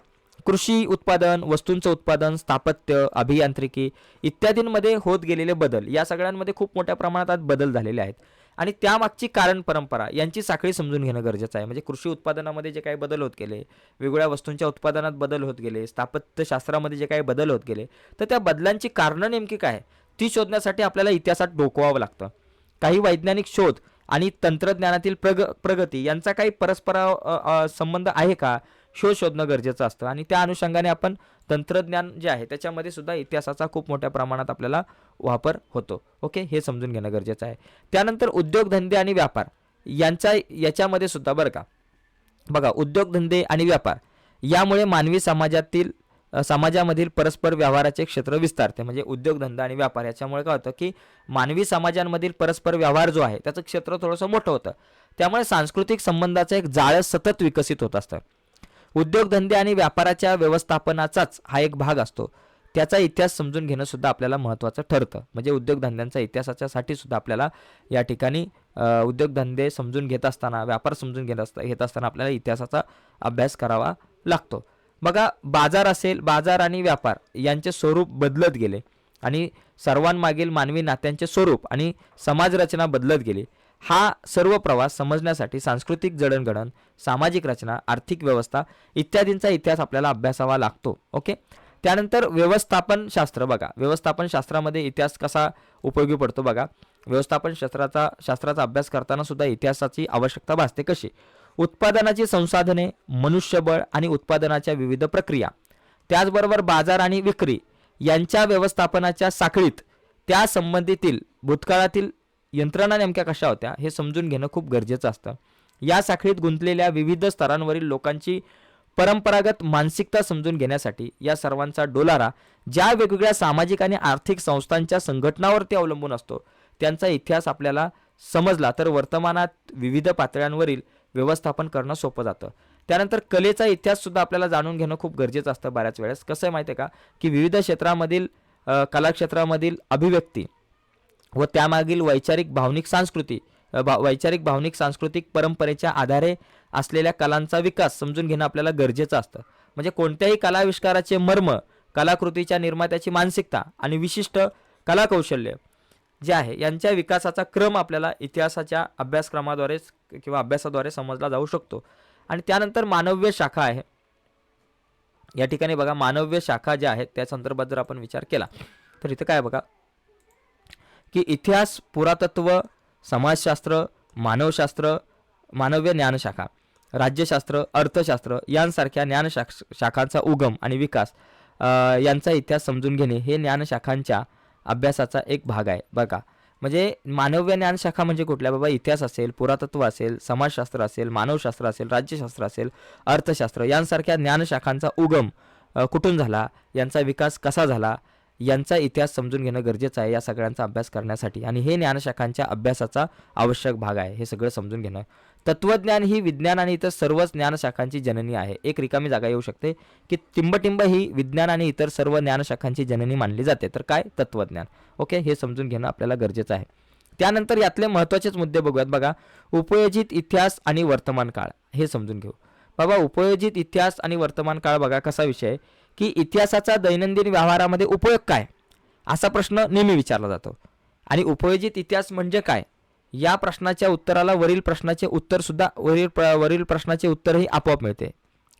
कृषी उत्पादन, वस्तूंचं उत्पादन, स्थापत्य, अभियांत्रिकी इत्यादींमध्ये होत गेलेले बदल, या सगळ्यांमध्ये खूप मोठ्या प्रमाणात आज बदल झालेले आहेत आणि त्यामागची कारण परंपरा यांची साखळी समजून घेणं गरजेचं आहे. म्हणजे कृषी उत्पादनामध्ये जे काही बदल होत गेले, वेगवेगळ्या वस्तूंच्या उत्पादनात बदल होत गेले, स्थापत्यशास्त्रामध्ये जे काही बदल होत गेले, तर त्या बदलांची कारणं नेमकी काय ती शोधण्यासाठी आपल्याला इतिहासात डोकवावं लागतं. काही वैज्ञानिक शोध आणि तंत्रज्ञानातील प्रगती यांचा काही परस्पर संबंध आहे का, शोधणं गरजेचं असतं आणि त्या अनुषंगाने आपण तंत्रज्ञान जे आहे त्याच्यामध्ये सुद्धा इतिहासाचा खूप मोठ्या प्रमाणात आपल्याला वापर होतो. ओके, हे समजून घेणं गरजेचं आहे. त्यानंतर उद्योगधंदे आणि व्यापार याच्यामध्ये सुद्धा बरं का, बघा उद्योगधंदे आणि व्यापार यामुळे मानवी समाजामधील परस्पर व्यवहाराचे क्षेत्र विस्तारते. म्हणजे उद्योगधंदा आणि व्यापार याच्यामुळे काय होतं की मानवी समाजांमधील परस्पर व्यवहार जो आहे त्याचं क्षेत्र थोडंसं मोठं होतं. त्यामुळे सांस्कृतिक संबंधाचं एक जाळं सतत विकसित होत असतं. उद्योगधंदे आणि व्यापाराच्या व्यवस्थापनाचाच हा एक भाग असतो. त्याचा इतिहास समजून घेणं सुद्धा आपल्याला महत्त्वाचं ठरतं. म्हणजे उद्योगधंद्यांचा इतिहासाच्यासाठी सुद्धा आपल्याला या ठिकाणी उद्योगधंदे समजून घेत असताना, व्यापार समजून घेत असताना आपल्याला इतिहासाचा अभ्यास करावा लागतो. बघा बाजार आणि व्यापार यांचे स्वरूप बदलत गेले आणि सर्वांमागील मानवी नात्यांचे स्वरूप आणि समाजरचना बदलत गेली. हा सर्व प्रवास समजण्यासाठी सांस्कृतिक जडणघडण, सामाजिक रचना, आर्थिक व्यवस्था इत्यादींचा इतिहास आपल्याला अभ्यासावा लागतो. ओके, त्यानंतर व्यवस्थापन शास्त्र. बघा व्यवस्थापन शास्त्रामध्ये इतिहास कसा उपयोगी पडतो. बघा व्यवस्थापन शास्त्राचा अभ्यास करताना सुद्धा इतिहासाची आवश्यकता भासते. कशी? उत्पादनाची संसाधने, मनुष्यबळ आणि उत्पादनाच्या विविध प्रक्रिया, त्याचबरोबर बाजार आणि विक्री यांच्या व्यवस्थापनाच्या साखळीत त्या संबंधितील भूतकाळातील यंत्रणा नेमक्या कशा होत्या हे समजून घेणं खूप गरजेचं असतं. या साखळीत गुंतलेल्या विविध स्तरांवरील लोकांची परंपरागत मानसिकता समजून घेण्यासाठी या सर्वांचा डोलारा ज्या वेगवेगळ्या सामाजिक आणि आर्थिक संस्थांच्या संघटनावरती अवलंबून असतो त्यांचा इतिहास आपल्याला समजला तर वर्तमानात विविध पातळ्यांवरील व्यवस्थापन करणं सोपं जातं. त्यानंतर कलेचा इतिहास सुद्धा आपल्याला जाणून घेणं खूप गरजेचं असतं. बऱ्याच वेळेस कसं आहे माहिती आहे का की विविध क्षेत्रामधील कलाक्षेत्रामधील अभिव्यक्ती व त्यामागील वैचारिक भावनिक सांस्कृतिक परंपरेच्या आधारे असलेल्या कलांचा विकास समजून घेणं आपल्याला गरजेचं असतं. म्हणजे कोणत्याही कलाविष्काराचे मर्म, कलाकृतीच्या निर्मात्याची मानसिकता आणि विशिष्ट कलाकौशल्य जे आहे यांच्या विकासाचा क्रम आपल्याला इतिहासाच्या अभ्यासक्रमाद्वारे किंवा अभ्यासाद्वारे समजला जाऊ शकतो. आणि त्यानंतर मानव्य शाखा आहे. या ठिकाणी बघा मानव्य शाखा ज्या आहेत त्या संदर्भात जर आपण विचार केला तर इथे काय बघा की इतिहास, पुरातत्व, समाजशास्त्र, मानवशास्त्र, मानव्य ज्ञानशाखा, राज्यशास्त्र, अर्थशास्त्र यांसारख्या शाखांचा उगम आणि विकास यांचा इतिहास समजून घेणे हे ज्ञानशाखांच्या अभ्यासाचा एक भाग आहे. बघा म्हणजे मानव्य ज्ञानशाखा म्हणजे कुठल्या बाबा इतिहास असेल, पुरातत्व असेल, समाजशास्त्र असेल, मानवशास्त्र असेल, राज्यशास्त्र असेल, अर्थशास्त्र यांसारख्या ज्ञानशाखांचा उगम कुठून झाला, यांचा विकास कसा झाला यांचा इतिहास समजून घेणं गरजेचं आहे या सगळ्यांचा अभ्यास करण्यासाठी. आणि हे ज्ञानशाखांच्या अभ्यासाचा आवश्यक भाग आहे हे सगळं समजून घेणं. तत्वज्ञान ही विज्ञान आणि इतर सर्वच ज्ञानशाखांची जननी आहे. एक रिकामी जागा येऊ शकते की टिंबटिंब ही विज्ञान आणि इतर सर्व ज्ञानशाखांची जननी मानली जाते. तर काय? तत्वज्ञान. ओके, हे समजून घेणं आपल्याला गरजेचं आहे. त्यानंतर यातले महत्त्वाचेच मुद्दे बघूयात. बघा उपयोजित इतिहास आणि वर्तमान काळ हे समजून घेऊ. बाबा उपयोजित इतिहास आणि वर्तमान काळ बघा कसा विषय आहे की इतिहासाचा दैनंदिन व्यवहारामध्ये उपयोग काय असा प्रश्न नेहमी विचारला जातो. आणि उपयोजित इतिहास म्हणजे काय या प्रश्नाच्या उत्तराला वरील प्रश्नाचे उत्तरही आपोआप मिळते.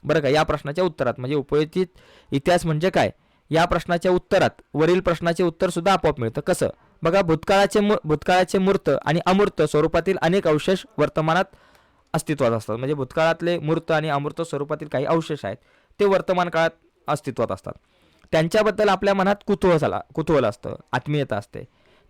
बरं का, या प्रश्नाच्या उत्तरात म्हणजे उपयोजित इतिहास म्हणजे काय या प्रश्नाच्या उत्तरात वरील प्रश्नाचे उत्तर सुद्धा आपोआप मिळतं. कसं? बघा भूतकाळाचे मूर्त आणि अमूर्त स्वरूपातील अनेक अवशेष वर्तमानात अस्तित्वात असतात. म्हणजे भूतकाळातले मूर्त आणि अमूर्त स्वरूपातील काही अवशेष आहेत ते वर्तमान काळात अस्तित्वात असतात. त्यांच्याबद्दल आपल्या मनात कुतूहल असतं, आत्मीयता असते.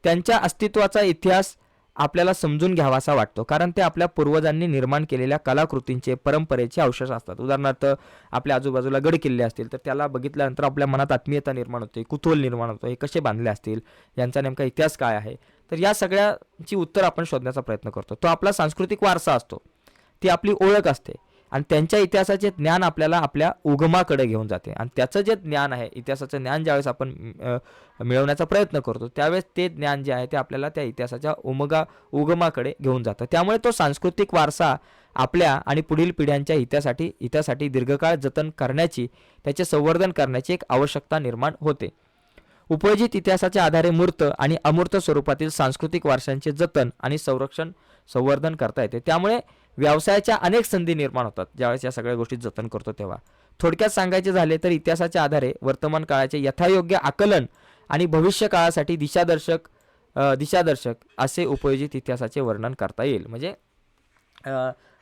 त्यांच्या अस्तित्वाचा इतिहास आपल्याला समजून घ्यावासा वाटतो कारण ते आपल्या पूर्वजांनी निर्माण केलेल्या कलाकृतींचे, परंपरेचे अवशेष असतात. उदाहरणार्थ आपल्या आजूबाजूला गड किल्ले असतील तर त्याला बघितल्यानंतर आपल्या मनात आत्मीयता निर्माण होते, कुतूहल निर्माण होतं, हे कसे बांधले असतील, यांचा नेमका इतिहास काय आहे. तर या सगळ्याची उत्तर आपण शोधण्याचा प्रयत्न करतो. तो आपला सांस्कृतिक वारसा असतो, ती आपली ओळख असते. आणि त्यांच्या इतिहासाचे ज्ञान आपल्याला आपल्या उगमाकडे घेऊन जाते. आणि त्याचं जे ज्ञान आहे, इतिहासाचं ज्ञान ज्यावेळेस आपण मिळवण्याचा प्रयत्न करतो, त्यावेळेस ते ज्ञान जे आहे ते आपल्याला त्या इतिहासाच्या उगमाकडे घेऊन जातं. त्यामुळे तो सांस्कृतिक वारसा आपल्या आणि पुढील पिढ्यांच्या हितासाठी दीर्घकाळ जतन करण्याची, त्याचे संवर्धन करण्याची एक आवश्यकता निर्माण होते. उपयोजित इतिहासाच्या आधारे मूर्त आणि अमूर्त स्वरूपातील सांस्कृतिक वारशांचे जतन आणि संवर्धन करता येते. त्यामुळे व्यवसायाच्या अनेक संधी निर्माण होतात ज्यावेळेस या सगळ्या गोष्टी जतन करतो तेव्हा. थोडक्यात सांगायचे झाले तर इतिहासाच्या आधारे वर्तमान काळाचे यथायोग्य आकलन आणि भविष्य काळासाठी दिशादर्शक असे उपयोजित इतिहासाचे वर्णन करता येईल. म्हणजे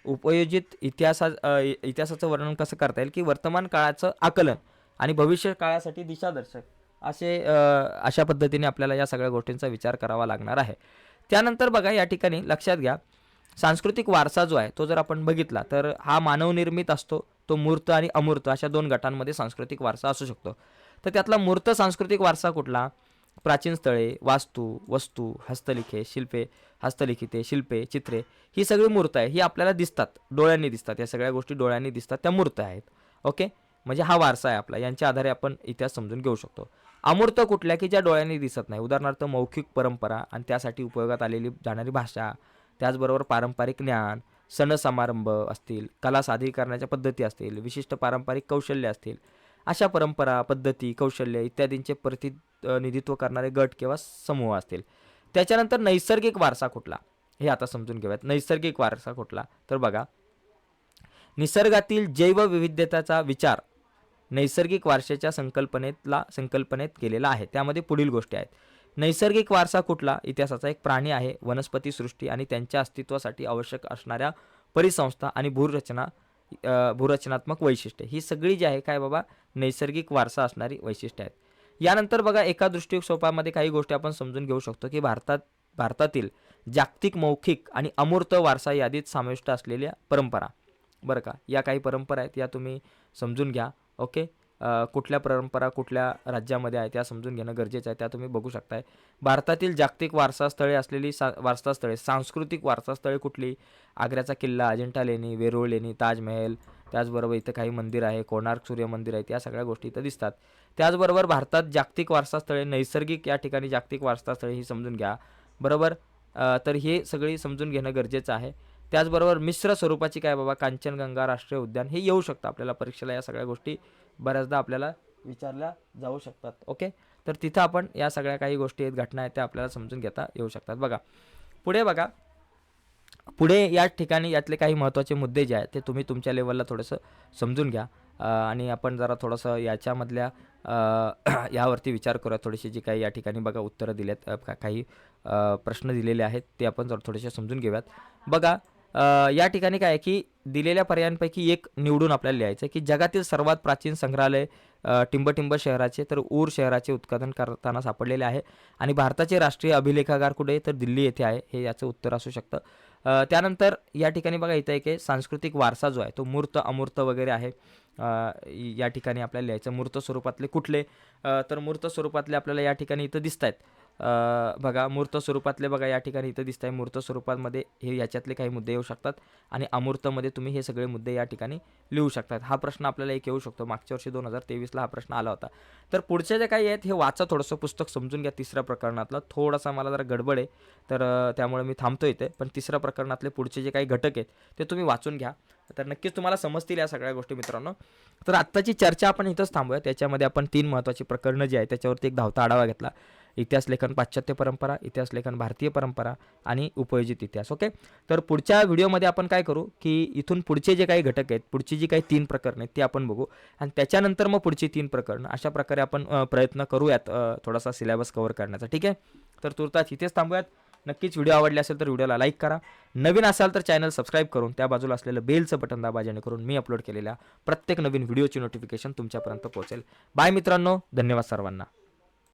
उपयोजित इतिहासाचं वर्णन कसं करता येईल की वर्तमान काळाचं आकलन आणि भविष्य काळासाठी दिशादर्शक अशा पद्धतीने आपल्याला या सगळ्या गोष्टींचा विचार करावा लागणार आहे. त्यानंतर बघा या ठिकाणी लक्षात घ्या, सांस्कृतिक वारसा जो आहे तो जर आपण बघितला तर हा मानवनिर्मित असतो. तो मूर्त आणि अमूर्त अशा दोन गटांमध्ये सांस्कृतिक वारसा असू शकतो. तर त्यातला मूर्त सांस्कृतिक वारसा कुठला? प्राचीन स्थळे, वास्तू, वस्तू, हस्तलिखिते, शिल्पे, चित्रे ही सगळी मूर्त आहे. ही आपल्याला दिसतात, डोळ्यांनी दिसतात. या सगळ्या गोष्टी डोळ्यांनी दिसतात, त्या मूर्त आहेत. ओके, म्हणजे हा वारसा आहे आपला. यांच्या आधारे आपण इतिहास समजून घेऊ शकतो. अमूर्त कुठल्या की ज्या डोळ्यांनी दिसत नाही. उदाहरणार्थ मौखिक परंपरा आणि त्यासाठी उपयोगात आलेली जाणारी भाषा, त्याचबरोबर पारंपरिक ज्ञान, सण समारंभ असतील, कला सादरीकरणाच्या पद्धती असतील, विशिष्ट पारंपरिक कौशल्य असतील, अशा परंपरा, पद्धती, कौशल्य इत्यादींचे प्रतिनिधित्व करणारे गट किंवा समूह असतील. त्याच्यानंतर नैसर्गिक वारसा कुठला हे आता समजून घेऊयात. नैसर्गिक वारसा कुठला तर बघा, निसर्गातील जैवविविधतेचा विचार नैसर्गिक वारशाच्या संकल्पनेत केलेला आहे. त्यामध्ये पुढील गोष्टी आहेत. नैसर्गिक वारसा कुठला? इतिहासाचा एक प्राणी आहे, वनस्पती सृष्टी आणि त्यांच्या अस्तित्वासाठी आवश्यक असणाऱ्या परिसंस्था आणि भूरचनात्मक वैशिष्ट्ये ही सगळी जी आहे काय बाबा नैसर्गिक वारसा असणारी वैशिष्ट्ये आहेत. यानंतर बघा एका दृष्टिकोनामध्ये काही गोष्टी आपण समजून घेऊ शकतो की भारतातील जागतिक मौखिक आणि अमूर्त वारसा यादीत समाविष्ट असलेल्या परंपरा. बरं का, या काही परंपरा आहेत, या तुम्ही समजून घ्या. ओके, कुठल्या परंपरा कुठल्या राज्यामध्ये आहे त्या समजून घेणं गरजेचं आहे. त्या तुम्ही बघू शकताय. भारतातील जागतिक वारसास्थळे असलेली सांस्कृतिक वारसास्थळे कुठली? आग्र्याचा किल्ला, अजिंठा लेणी, वेरूळ लेणी, ताजमहल, त्याचबरोबर इथं काही मंदिर आहे, कोणार्क सूर्य मंदिर आहे, त्या सगळ्या गोष्टी इथं दिसतात. त्याचबरोबर भारतात जागतिक वारसास्थळे, नैसर्गिक या ठिकाणी जागतिक वारसास्थळे ही समजून घ्या. बरोबर, तर हे सगळी समजून घेणं गरजेचं आहे. त्याचबरोबर मिश्र स्वरूपाची काय बाबा कांचनगंगा राष्ट्रीय उद्यान हे येऊ शकतं आपल्याला परीक्षेला. या सगळ्या गोष्टी बऱ्याचदा आपल्याला विचारल्या जाऊ शकतात. ओके, तर तिथं आपण या सगळ्या काही गोष्टी आहेत, घटना आहेत, त्या आपल्याला समजून घेता येऊ शकतात. बघा पुढे या ठिकाणी यातले काही महत्त्वाचे मुद्दे जे आहेत ते तुम्ही तुमच्या लेवलला थोडंसं समजून घ्या आणि आपण जरा थोडंसं याच्यामधल्या यावरती विचार करूया. थोडीशी जी काही या ठिकाणी बघा उत्तरं दिलेत, काही प्रश्न दिलेले आहेत ते आपण जर थोडेसे समजून घेऊयात. बघा या ठिकाणी काय आहे की दिलेल्या पर्यायांपैकी एक निवडून आपल्याला लिहायचं आहे की जगातील सर्वात प्राचीन संग्रहालय टिंबटिंब शहराचे तर ऊर शहराचे उत्खनन करताना सापडलेले आहे आणि भारताचे राष्ट्रीय अभिलेखागार कुठे तर दिल्ली येथे आहे. हे याचं उत्तर असू शकतं. त्यानंतर या ठिकाणी बघा इथं एक सांस्कृतिक वारसा जो आहे तो मूर्त अमूर्त वगैरे आहे. या ठिकाणी आपल्याला लिहायचं मूर्त स्वरूपातले कुठले तर मूर्त स्वरूपातले आपल्याला या ठिकाणी इथं दिसत आहेत. बघा मूर्त स्वरूपातले बघा या ठिकाणी इथं दिसत आहे. मूर्त स्वरूपामध्ये हे याच्यातले काही मुद्दे येऊ शकतात आणि अमूर्तमध्ये तुम्ही हे सगळे मुद्दे या ठिकाणी लिहू शकतात. हा प्रश्न आपल्याला एक येऊ शकतो. मागच्या वर्षी 2023ला हा प्रश्न आला होता. तर पुढचे जे काही आहेत हे वाचा, थोडंसं पुस्तक समजून घ्या. तिसऱ्या प्रकरणातलं थोडासा मला जरा गडबड आहे तर त्यामुळे मी थांबतो इथे. पण तिसऱ्या प्रकरणातले पुढचे जे काही घटक आहेत ते तुम्ही वाचून घ्या, तर नक्कीच तुम्हाला समजतील या सगळ्या गोष्टी मित्रांनो. तर आत्ताची चर्चा आपण इथंच थांबूया. त्याच्यामध्ये आपण 3 महत्त्वाची प्रकरणं जी आहेत त्याच्यावरती एक धावता आढावा घेतला. इतिहास लेखन पाश्चात्य परंपरा, इतिहास लेखन भारतीय परंपरा आणि उपयोजित इतिहास. ओके, तर पुढच्या व्हिडिओमध्ये आपण काय करू की इथून पुढचे जे काही घटक आहेत, पुढची जी काही 3 प्रकरणं आहेत ती आपण बघू आणि त्याच्यानंतर मग पुढची 3 प्रकरणं. अशा प्रकारे आपण प्रयत्न करूयात थोडासा सिलेबस कव्हर करण्याचा. ठीक आहे, तर तुर्तास इथेच थांबूयात. नक्कीच व्हिडिओ आवडले असेल तर व्हिडिओला लाईक करा. नवीन असाल तर चॅनल सबस्क्राईब करून त्या बाजूला असलेलं बेलचं बटन दाबा, जेणेकरून मी अपलोड केलेल्या प्रत्येक नवीन व्हिडिओची नोटिफिकेशन तुमच्यापर्यंत पोहोचेल. बाय मित्रांनो, धन्यवाद सर्वांना.